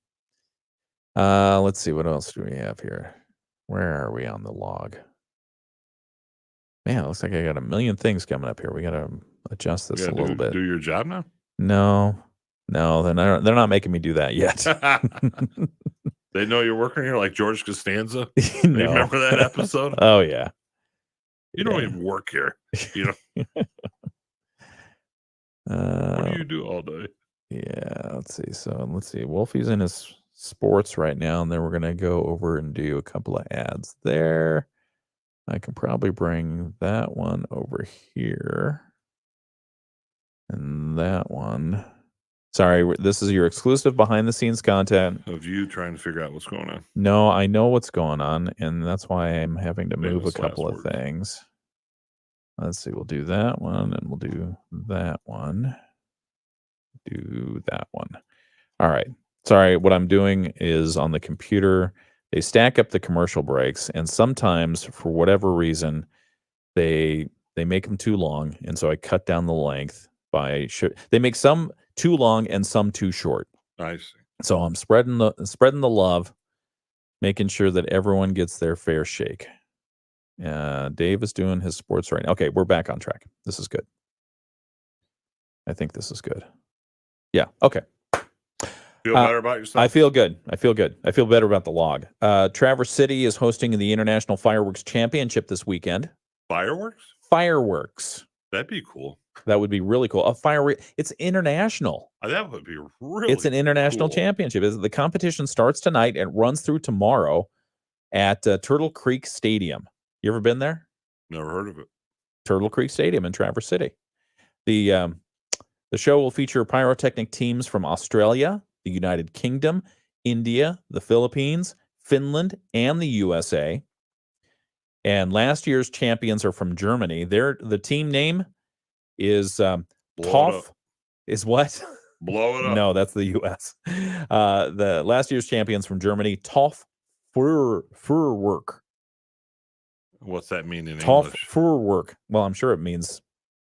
Let's see, what else do we have here? Where are we on the log? Man, it looks like I got a million things coming up here. We got to adjust this a little bit. Do your job now? No, they're not making me do that yet. They know you're working here like George Costanza. No. Remember that episode? Oh, yeah. You don't even work here. You know. What do you do all day? Yeah, let's see. So let's see. Wolfie's in his sports right now, and then we're gonna go over and do a couple of ads there. I can probably bring that one over here. And that one. Sorry, this is your exclusive behind the scenes content Of you trying to figure out what's going on. No, I know what's going on, and that's why I'm having to move a Famous couple last of words. things. Let's see, we'll do that one, and we'll do that one. Do that one. All right. Sorry, what I'm doing is on the computer, they stack up the commercial breaks, and sometimes, for whatever reason, they make them too long, and so I cut down the length by they make some too long and some too short. I see. So I'm spreading the love, making sure that everyone gets their fair shake. Dave is doing his sports right now. Okay, we're back on track. This is good. I think this is good. Yeah. Okay. Feel better about yourself? I feel good. I feel good. I feel better about the log. Traverse City is hosting the International Fireworks Championship this weekend. Fireworks? Fireworks. That'd be cool. That would be really cool. A firework. It's international. That would be really It's an international cool. championship. The competition starts tonight and runs through tomorrow at Turtle Creek Stadium. You ever been there? Never heard of it. Turtle Creek Stadium in Traverse City. The show will feature pyrotechnic teams from Australia, the United Kingdom, India, the Philippines, Finland, and the USA. And last year's champions are from Germany. The team name is TOF. Is what? Blow it up. No, that's the U.S. The last year's champions from Germany, TOF Feuerwerk. What's that mean in TOF English? Feuerwerk. Well, I'm sure it means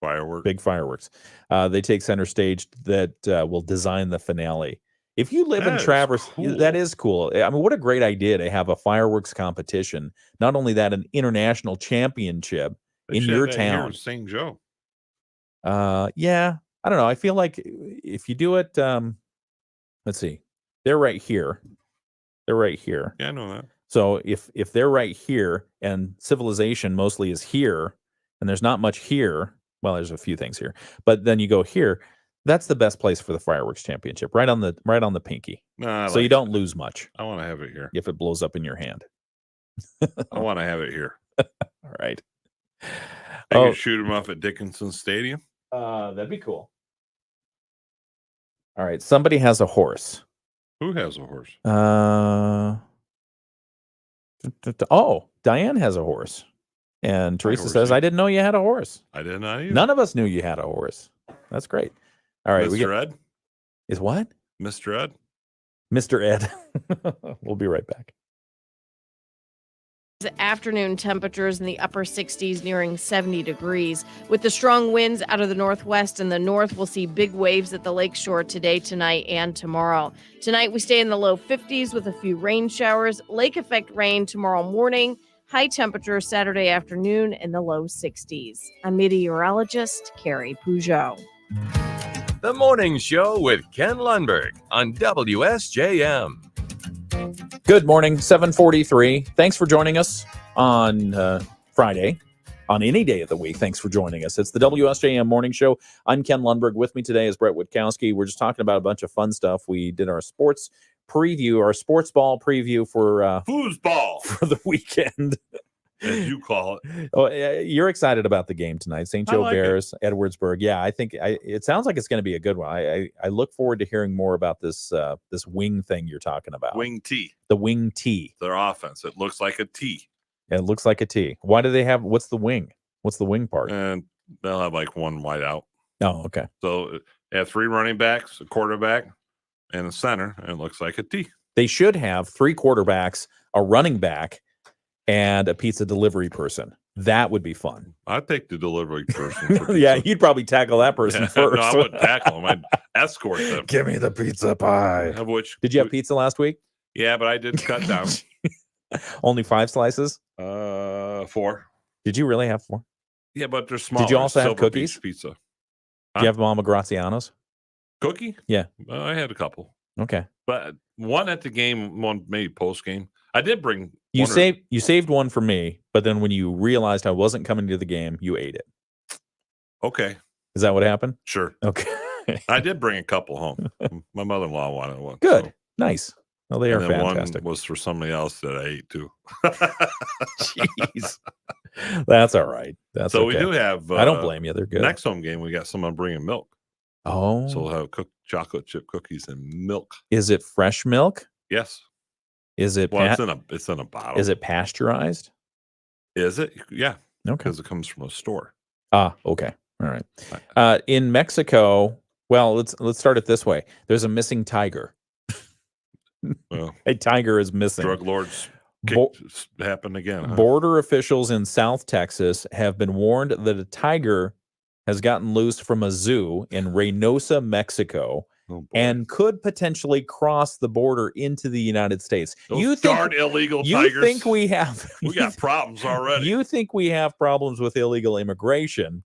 fireworks. Big fireworks. They take center stage that will design the finale. If you live in Traverse, that is cool. I mean, what a great idea to have a fireworks competition. Not only that, an international championship in your town. St. Joe. Yeah, I don't know. I feel like if you do it, let's see, they're right here. They're right here. Yeah, I know that. So if they're right here and civilization mostly is here, and there's not much here. Well, there's a few things here, but then you go here. That's the best place for the fireworks championship, right on the pinky. So you don't lose much. I want to have it here. If it blows up in your hand. I want to have it here. All right. I could shoot him off at Dickinson Stadium. That'd be cool. All right. Somebody has a horse. Who has a horse? Diane has a horse. And Teresa horsey. says, I didn't know you had a horse. I did not either. None of us knew you had a horse. That's great. All right. Mr. Ed? Is what? Mr. Ed? Mr. Ed. We'll be right back. Afternoon temperatures in the upper 60s nearing 70 degrees. With the strong winds out of the northwest and the north, we'll see big waves at the lakeshore today, tonight, and tomorrow. Tonight, we stay in the low 50s with a few rain showers. Lake effect rain tomorrow morning. High temperature Saturday afternoon in the low 60s. I'm meteorologist Carrie Peugeot. The Morning Show with Ken Lundberg on WSJM. Good morning, 7:43. Thanks for joining us on Friday, on any day of the week. Thanks for joining us. It's the WSJM Morning Show. I'm Ken Lundberg. With me today is Brett Witkowski. We're just talking about a bunch of fun stuff. We did our sports preview, our sports ball preview for foosball for the weekend. As you call it. Oh, you're excited about the game tonight, St. Joe Bears, Edwardsburg. Yeah, I think it sounds like it's going to be a good one. I look forward to hearing more about this this wing thing you're talking about. Wing T. The wing T. Their offense. It looks like a T. It looks like a T. Why do they have? What's the wing? What's the wing part? And they'll have like one wide out. Oh, okay. So they have 3 running backs, a quarterback, and a center, and it looks like a T. They should have 3 quarterbacks, a running back, and a pizza delivery person. That would be fun. I'd take the delivery person. Yeah, you'd probably tackle that person first. No, I wouldn't tackle him. I'd escort them. Give me the pizza pie. Of which, did you have pizza last week? Yeah, but I did cut down. Only 5 slices? 4. Did you really have 4? Yeah, but they're small. Did you also have Silver cookies? Beach pizza. Do you have Mama Graziano's? Cookie? Yeah. I had a couple. Okay. But one at the game, one maybe post game. I did bring. You saved one for me, but then when you realized I wasn't coming to the game, you ate it. Okay. Is that what happened? Sure. Okay. I did bring a couple home. My mother-in-law wanted one. Good. So. Nice. Well, they are fantastic. One was for somebody else that I ate too. Jeez. That's all right. That's so okay. we do have. I don't blame you. They're good. Next home game, we got someone bringing milk. Oh. So we'll have cooked chocolate chip cookies and milk. Is it fresh milk? Yes. Is it? Well, it's in a bottle. Is it pasteurized? Is it? Yeah. Okay. Because it comes from a store. Ah, okay. All right. In Mexico, well, let's start it this way. There's a missing tiger. Well, a tiger is missing. Drug lords happened again. Huh? Border officials in South Texas have been warned that a tiger has gotten loose from a zoo in Reynosa, Mexico, and could potentially cross the border into the United States. Those darn illegal tigers. You think we have? We got problems already. You think we have problems with illegal immigration?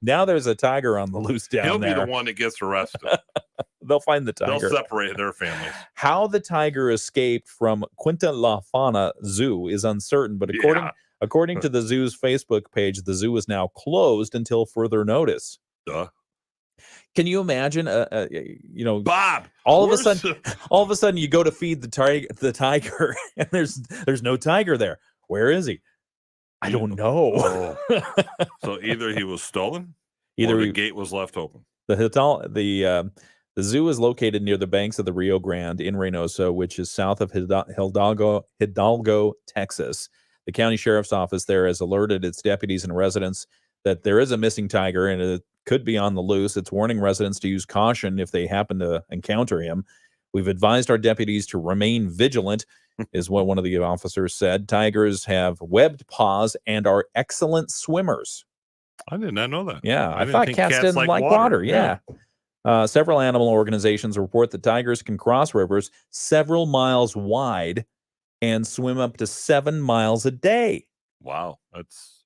Now there's a tiger on the loose down He'll there. He'll be the one that gets arrested. They'll find the tiger. They'll separate their families. How the tiger escaped from Quinta La Fauna Zoo is uncertain, but according to the zoo's Facebook page, the zoo is now closed until further notice. Duh. Can you imagine? Bob. All of a sudden, you go to feed the tiger, and there's no tiger there. Where is he? I don't know. So either he was stolen, either or the gate was left open. The zoo is located near the banks of the Rio Grande in Reynosa, which is south of Hidalgo, Texas. The county sheriff's office there has alerted its deputies and residents that there is a missing tiger and it could be on the loose. It's warning residents to use caution if they happen to encounter him. We've advised our deputies to remain vigilant, is what one of the officers said. Tigers have webbed paws and are excellent swimmers. I did not know that. Yeah, I thought cats didn't like water. Yeah. Several animal organizations report that tigers can cross rivers several miles wide and swim up to 7 miles a day. Wow.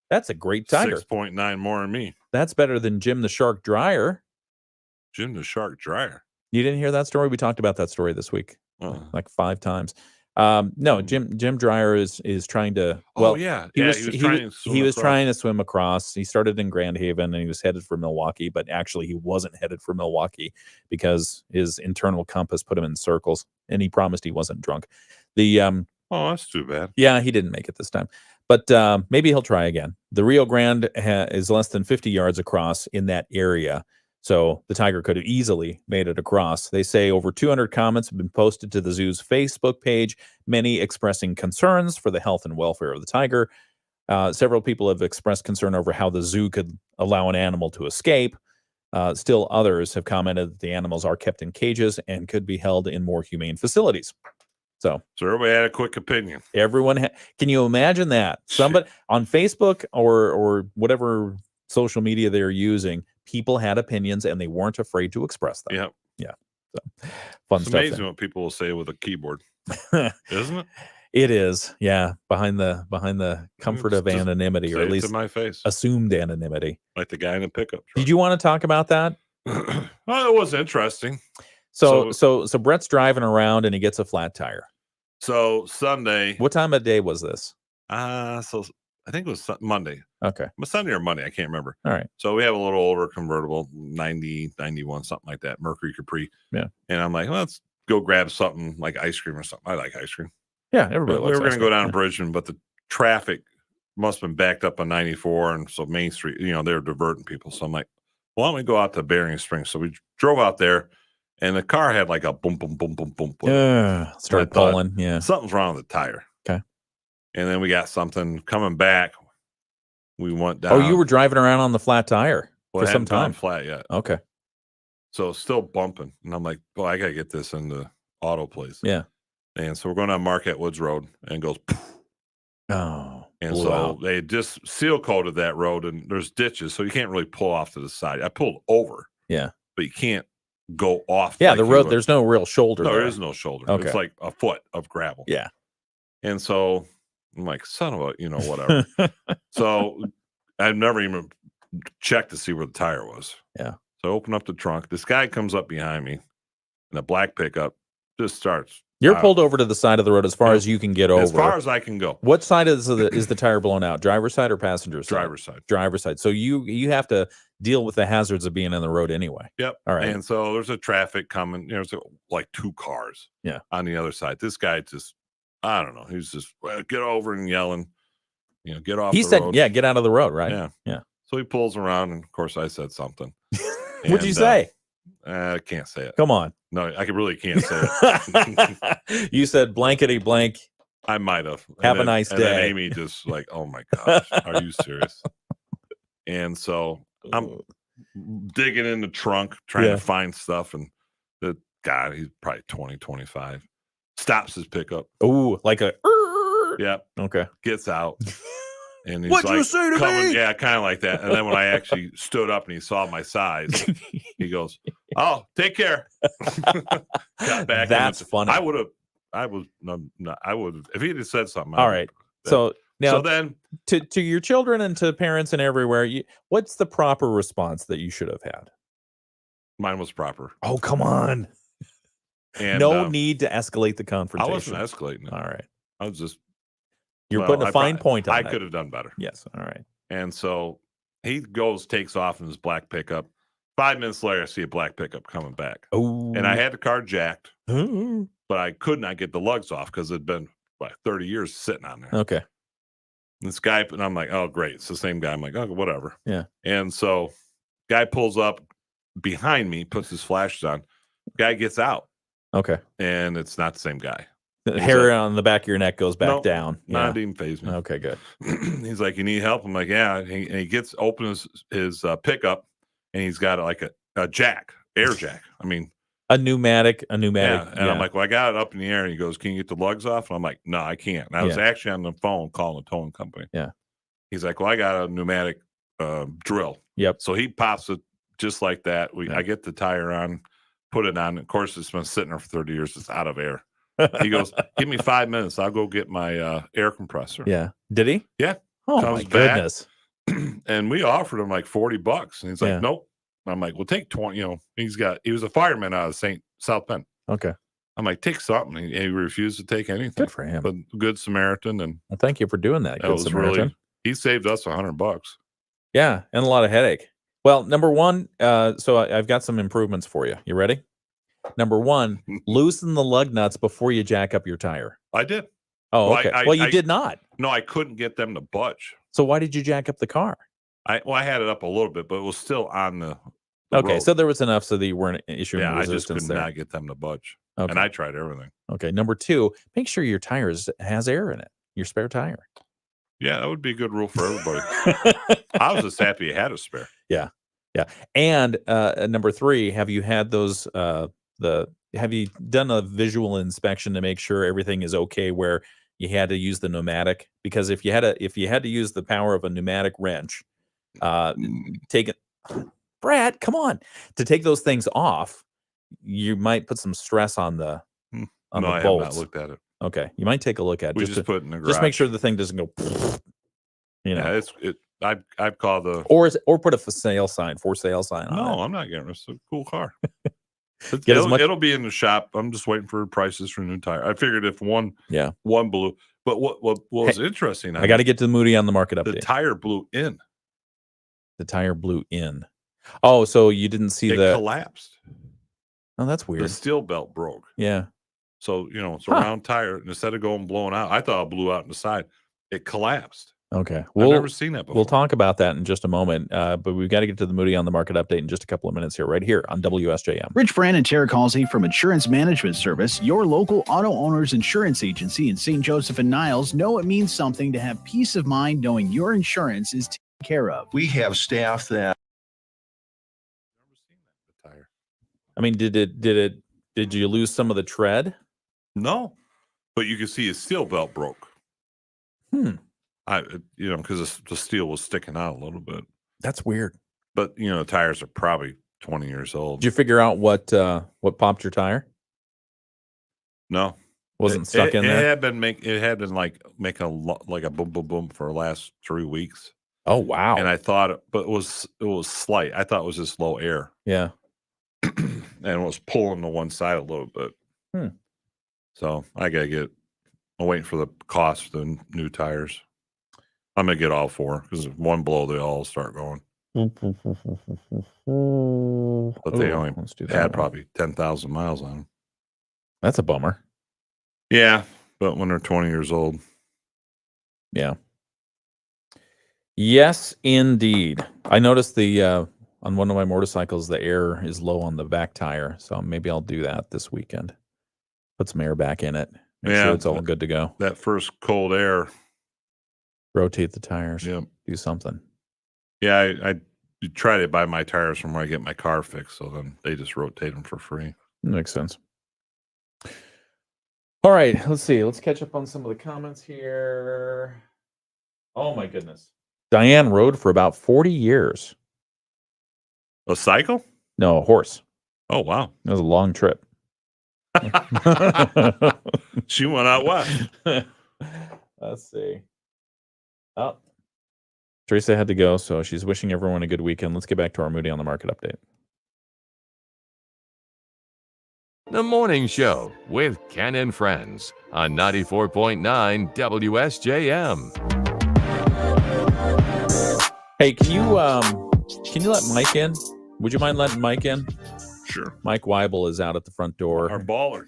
That's a great tiger. 6.9 more than me. That's better than Jim the Shark Dryer. Jim the Shark Dryer. You didn't hear that story? We talked about that story this week, like 5 times. No, Jim Dryer is trying to. Well, he was trying to swim across. He started in Grand Haven and he was headed for Milwaukee, but actually he wasn't headed for Milwaukee because his internal compass put him in circles, and he promised he wasn't drunk. That's too bad. Yeah, he didn't make it this time, but maybe he'll try again. The Rio Grande is less than 50 yards across in that area. So the tiger could have easily made it across. They say over 200 comments have been posted to the zoo's Facebook page, many expressing concerns for the health and welfare of the tiger. Several people have expressed concern over how the zoo could allow an animal to escape. Still others have commented that the animals are kept in cages and could be held in more humane facilities. So everybody had a quick opinion. Everyone, can you imagine that? Somebody on Facebook or whatever social media they're using, people had opinions and they weren't afraid to express them. Yep. Yeah. So fun it's stuff. Amazing what people will say with a keyboard, isn't it? It is. Yeah. Behind the comfort of anonymity, or at least to my face, assumed anonymity. Like the guy in the pickup truck. Did you want to talk about that? Well, it was interesting. So Brett's driving around and he gets a flat tire. So Sunday. What time of day was this? So I think it was Monday. Okay. Sunday or Monday. I can't remember. All right. So we have a little older convertible, 90, 91, something like that. Mercury Capri. Yeah. And I'm like, well, let's go grab something like ice cream or something. I like ice cream. Yeah. Everybody we were going to go down Bridgman, but the traffic must have been backed up on 94. And so Main Street, they're diverting people. So I'm like, well, why don't we go out to Bering Springs? So we drove out there and the car had like a boom, boom, boom, boom, boom. Started pulling. Yeah. Something's wrong with the tire. Okay. And then we got something coming back. We went down. Oh, you were driving around on the flat tire for some time. Flat yet? Okay. So still bumping, and I'm like, "Boy, I gotta get this in the auto place." Yeah. And so we're going down Marquette Woods Road, and it goes. Poof. Oh. And so they just seal coated that road, and there's ditches, so you can't really pull off to the side. I pulled over. Yeah. But you can't go off. Yeah, the road. There's no real shoulder. No, there is no shoulder. Okay. It's like a foot of gravel. Yeah. And so I'm like, son of a, whatever. So I've never even checked to see where the tire was. Yeah. So I open up the trunk. This guy comes up behind me in a black pickup, just starts You're pulled over to the side of the road as far as you can get over. As far as I can go. What side is the tire blown out? Driver's side or passenger side? Driver's side. Driver's side. So you have to deal with the hazards of being on the road anyway. Yep. All right. And so there's a traffic coming. There's like 2 cars. Yeah. On the other side. This guy just, I don't know. He's just get over and yelling. Get off. He said, road. "Yeah, get out of the road." Right. Yeah. Yeah. So he pulls around, and of course I said something. What'd you say? I can't say it. Come on. No, I really can't say it. You said blankety blank. I might have. Have a nice and then day. Amy just like, oh my gosh, are you serious? And so I'm digging in the trunk, trying to find stuff. And the guy, he's probably 20, 25, stops his pickup. Oh, like a. Yep. Okay. Gets out. And he's What'd like, you say to me? Yeah, kind of like that. And then when I actually stood up and he saw my size, he goes, "Oh, take care." Got back. That's funny. I would have if he had said something. All right. So now, so then to your children and to parents and everywhere, what's the proper response that you should have had? Mine was proper. Oh, come on. And no need to escalate the I confrontation. wasn't escalating it. All right. I was just. You're putting a fine point on I it. could have done better. Yes. All right. And so he takes off in his black pickup. 5 minutes later, I see a black pickup coming back. Oh. And I had the car jacked, but I could not get the lugs off because it'd been like 30 years sitting on there. Okay. This guy, and I'm like, oh, great. It's the same guy. I'm like, oh, whatever. Yeah. And so guy pulls up behind me, puts his flashes on. Guy gets out. Okay. And it's not the same guy. The hair on the back of your neck goes back down. Not even phase me. Okay, good. He's like, you need help? I'm like, yeah. And he gets opens his pickup, and he's got like a jack, air jack. I mean, a pneumatic. Yeah. And I'm like, well, I got it up in the air. And he goes, can you get the lugs off? And I'm like, no, I can't. And I was actually on the phone calling a towing company. Yeah. He's like, well, I got a pneumatic drill. Yep. So he pops it just like that. I get the tire on, put it on. Of course, it's been sitting there for 30 years. It's out of air. He goes, give me 5 minutes. I'll go get my air compressor. Yeah. Did he? Yeah. Oh, Comes my goodness. And we offered him like $40. And he's like, nope. I'm like, well, take 20. He was a fireman out of South Bend. Okay. I'm like, take something. And he refused to take anything. Good for him. But Good Samaritan. And well, thank you for doing that. Good Samaritan. He saved us $100. Yeah. And a lot of headache. Well, number one, so I've got some improvements for you. You ready? Number one, loosen the lug nuts before you jack up your tire. I did. Oh, okay. You did not. No, I couldn't get them to budge. So why did you jack up the car? I had it up a little bit, but it was still on the okay, road. So there was enough so that you weren't issuing resistance. resistance I just could there. not get them to budge. Okay. And I tried everything. Okay. Number two, make sure your tires has air in it. Your spare tire. Yeah, that would be a good rule for everybody. I was just happy you had a spare. Yeah. Yeah. And number three, have you had those have you done a visual inspection to make sure everything is okay where you had to use the pneumatic? Because if you had to use the power of a pneumatic wrench, Brad, come on, to take those things off, you might put some stress on the I bolts. have not looked at it. Okay, you might take a look at it. We just put it in the garage. Just make sure the thing doesn't go. Yeah, I've called the or put a for sale sign on it. No, I'm not getting it. It's a cool car. It'll be in the shop. I'm just waiting for prices for a new tire. I figured if one blew, but what was interesting? I got to get to the Moody on the market update. The tire blew in. The tire blew in. Oh, so you didn't see it collapsed. Oh, that's weird. The steel belt broke. Yeah. So it's a round tire. And instead of going blowing out, I thought it blew out in the side. It collapsed. Okay. I've never seen that before. We'll talk about that in just a moment. But we've got to get to the Moody on the market update in just a couple of minutes here, right here on WSJM. Rich Brand and Tara Halsey from Insurance Management Service, your local auto owner's insurance agency in St. Joseph and Niles, know it means something to have peace of mind knowing your insurance is taken care of. We have staff that. I mean, did you lose some of the tread? No, but you can see his steel belt broke. Because the steel was sticking out a little bit. That's weird. But the tires are probably 20 years old. Did you figure out what popped your tire? No, wasn't stuck in there. It had been like making a boom boom boom for the last 3 weeks. Oh wow! And I thought, but it was slight. I thought it was just low air. Yeah, and it was pulling to one side a little bit. So I'm waiting for the cost of the new tires. I'm going to get all 4 because one blow, they all start going. But they only had probably 10,000 miles on them. That's a bummer. Yeah, but when they're 20 years old. Yeah. Yes, indeed. I noticed on one of my motorcycles, the air is low on the back tire, so maybe I'll do that this weekend. Put some air back in it. Make sure it's all good to go. That first cold air. Rotate the tires. Yep. Do something. Yeah, I try to buy my tires from where I get my car fixed, so then they just rotate them for free. Makes sense. All right, let's see. Let's catch up on some of the comments here. Oh, my goodness. Diane rode for about 40 years. A cycle? No, a horse. Oh, wow. It was a long trip. She went out west. Let's see. Oh, Teresa had to go, so she's wishing everyone a good weekend. Let's get back to our Moody on the Market update. The Morning Show with Ken and Friends on 94.9 WSJM. Hey, can you let Mike in? Would you mind letting Mike in? Sure. Mike Weibel is out at the front door. Our baller.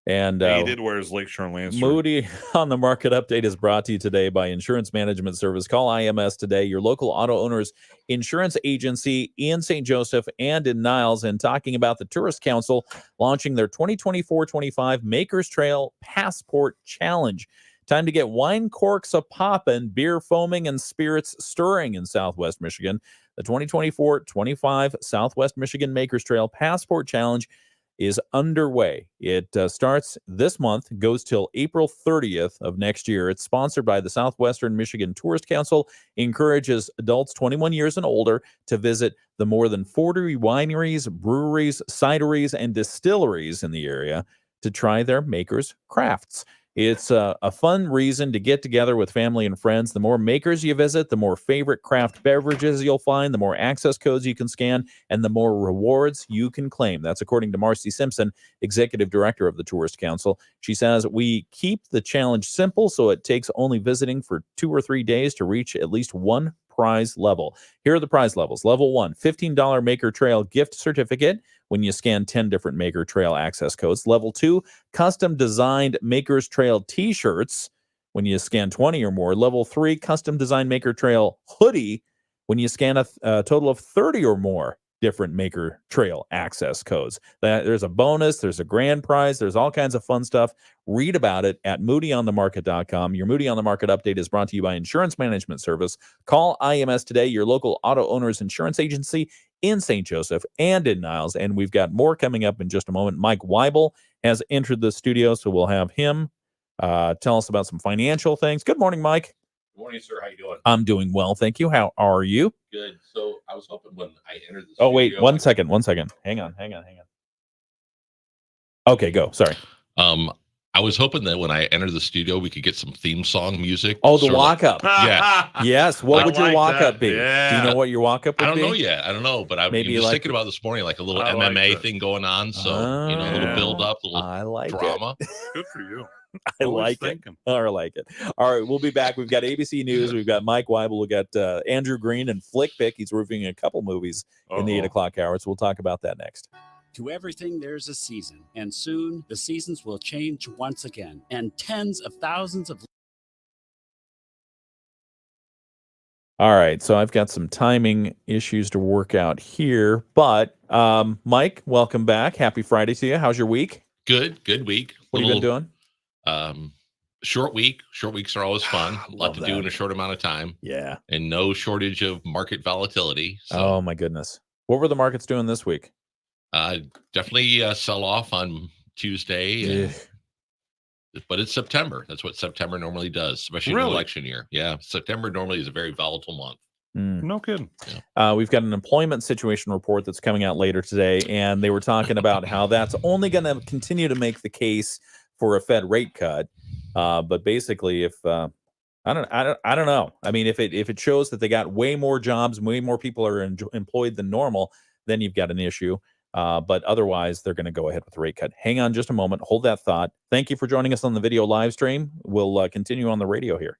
And he did wear his Lakeshore Lancer. Moody on the Market update is brought to you today by Insurance Management Service. Call IMS today, your local auto owners insurance agency in St. Joseph and in Niles, and talking about the Tourist Council launching their 2024-25 Makers Trail Passport Challenge. Time to get wine corks a-poppin', beer foaming, and spirits stirring in Southwest Michigan. The 2024-25 Southwest Michigan Makers Trail Passport Challenge is underway. It starts this month, goes till April 30th of next year. It's sponsored by the Southwestern Michigan Tourist Council, encourages adults 21 years and older to visit the more than 40 wineries, breweries, cideries, and distilleries in the area to try their makers' crafts. It's a fun reason to get together with family and friends. The more makers you visit, the more favorite craft beverages you'll find, the more access codes you can scan, and the more rewards you can claim. That's according to Marcy Simpson, Executive Director of the Tourist Council. She says, we keep the challenge simple, so it takes only visiting for 2 or 3 days to reach at least one prize level. Here are the prize levels. Level 1, $15 Maker Trail gift certificate when you scan 10 different Maker Trail access codes. Level 2, custom designed Makers Trail t-shirts when you scan 20 or more. Level 3, custom designed Maker Trail hoodie when you scan a total of 30 or more different Maker Trail access codes. There's a bonus, there's a grand prize, there's all kinds of fun stuff. Read about it at moodyonthemarket.com. Your Moody on the Market update is brought to you by Insurance Management Service. Call IMS today, your local auto owner's insurance agency in St. Joseph and in Niles. And we've got more coming up in just a moment. Mike Weibel has entered the studio, so we'll have him tell us about some financial things. Good morning, Mike. Good morning, sir. How you doing? I'm doing well, thank you. How are you? Good. So I was hoping when I entered the Oh, wait, studio, one second. Hang on. Okay, go. Sorry. I was hoping that when I entered the studio, we could get some theme song music. Oh, the sort of- walk-up. Yeah. Yes. What would your like walk-up that. be? Yeah. Do you know what your walk-up would I don't be? know yet. I don't know, but I'm Maybe just like- thinking about this morning, like a little I like MMA that. thing going on. So, a little Yeah. build up, a little I like drama. Good for you. I Always like thinking. it. I like it. All right, we'll be back. We've got ABC News. We've got Mike Weibel. We've got Andrew Green and Flick Pick. He's reviewing a couple movies in the 8 o'clock hour, so we'll talk about that next. To everything, there's a season, and soon the seasons will change once again, and tens of thousands of. All right, so I've got some timing issues to work out here, but Mike, welcome back. Happy Friday to you. How's your week? Good week. What have you been doing? Short week. Short weeks are always fun. A lot to do that. in a short amount of time, Yeah. and no shortage of market volatility. So, Oh, my goodness. What were the markets doing this week? definitely sell off on Tuesday. Ugh. But it's September. That's what September normally does, especially in Really? an election year. Yeah, September normally is a very volatile month. No kidding. We've got an employment situation report that's coming out later today, and they were talking about how that's only going to continue to make the case for a Fed rate cut. But basically, if I don't know. I mean, if it shows that they got way more jobs, way more people are employed than normal, then you've got an issue. But otherwise, they're going to go ahead with the rate cut. Hang on just a moment. Hold that thought. Thank you for joining us on the video live stream. We'll continue on the radio here.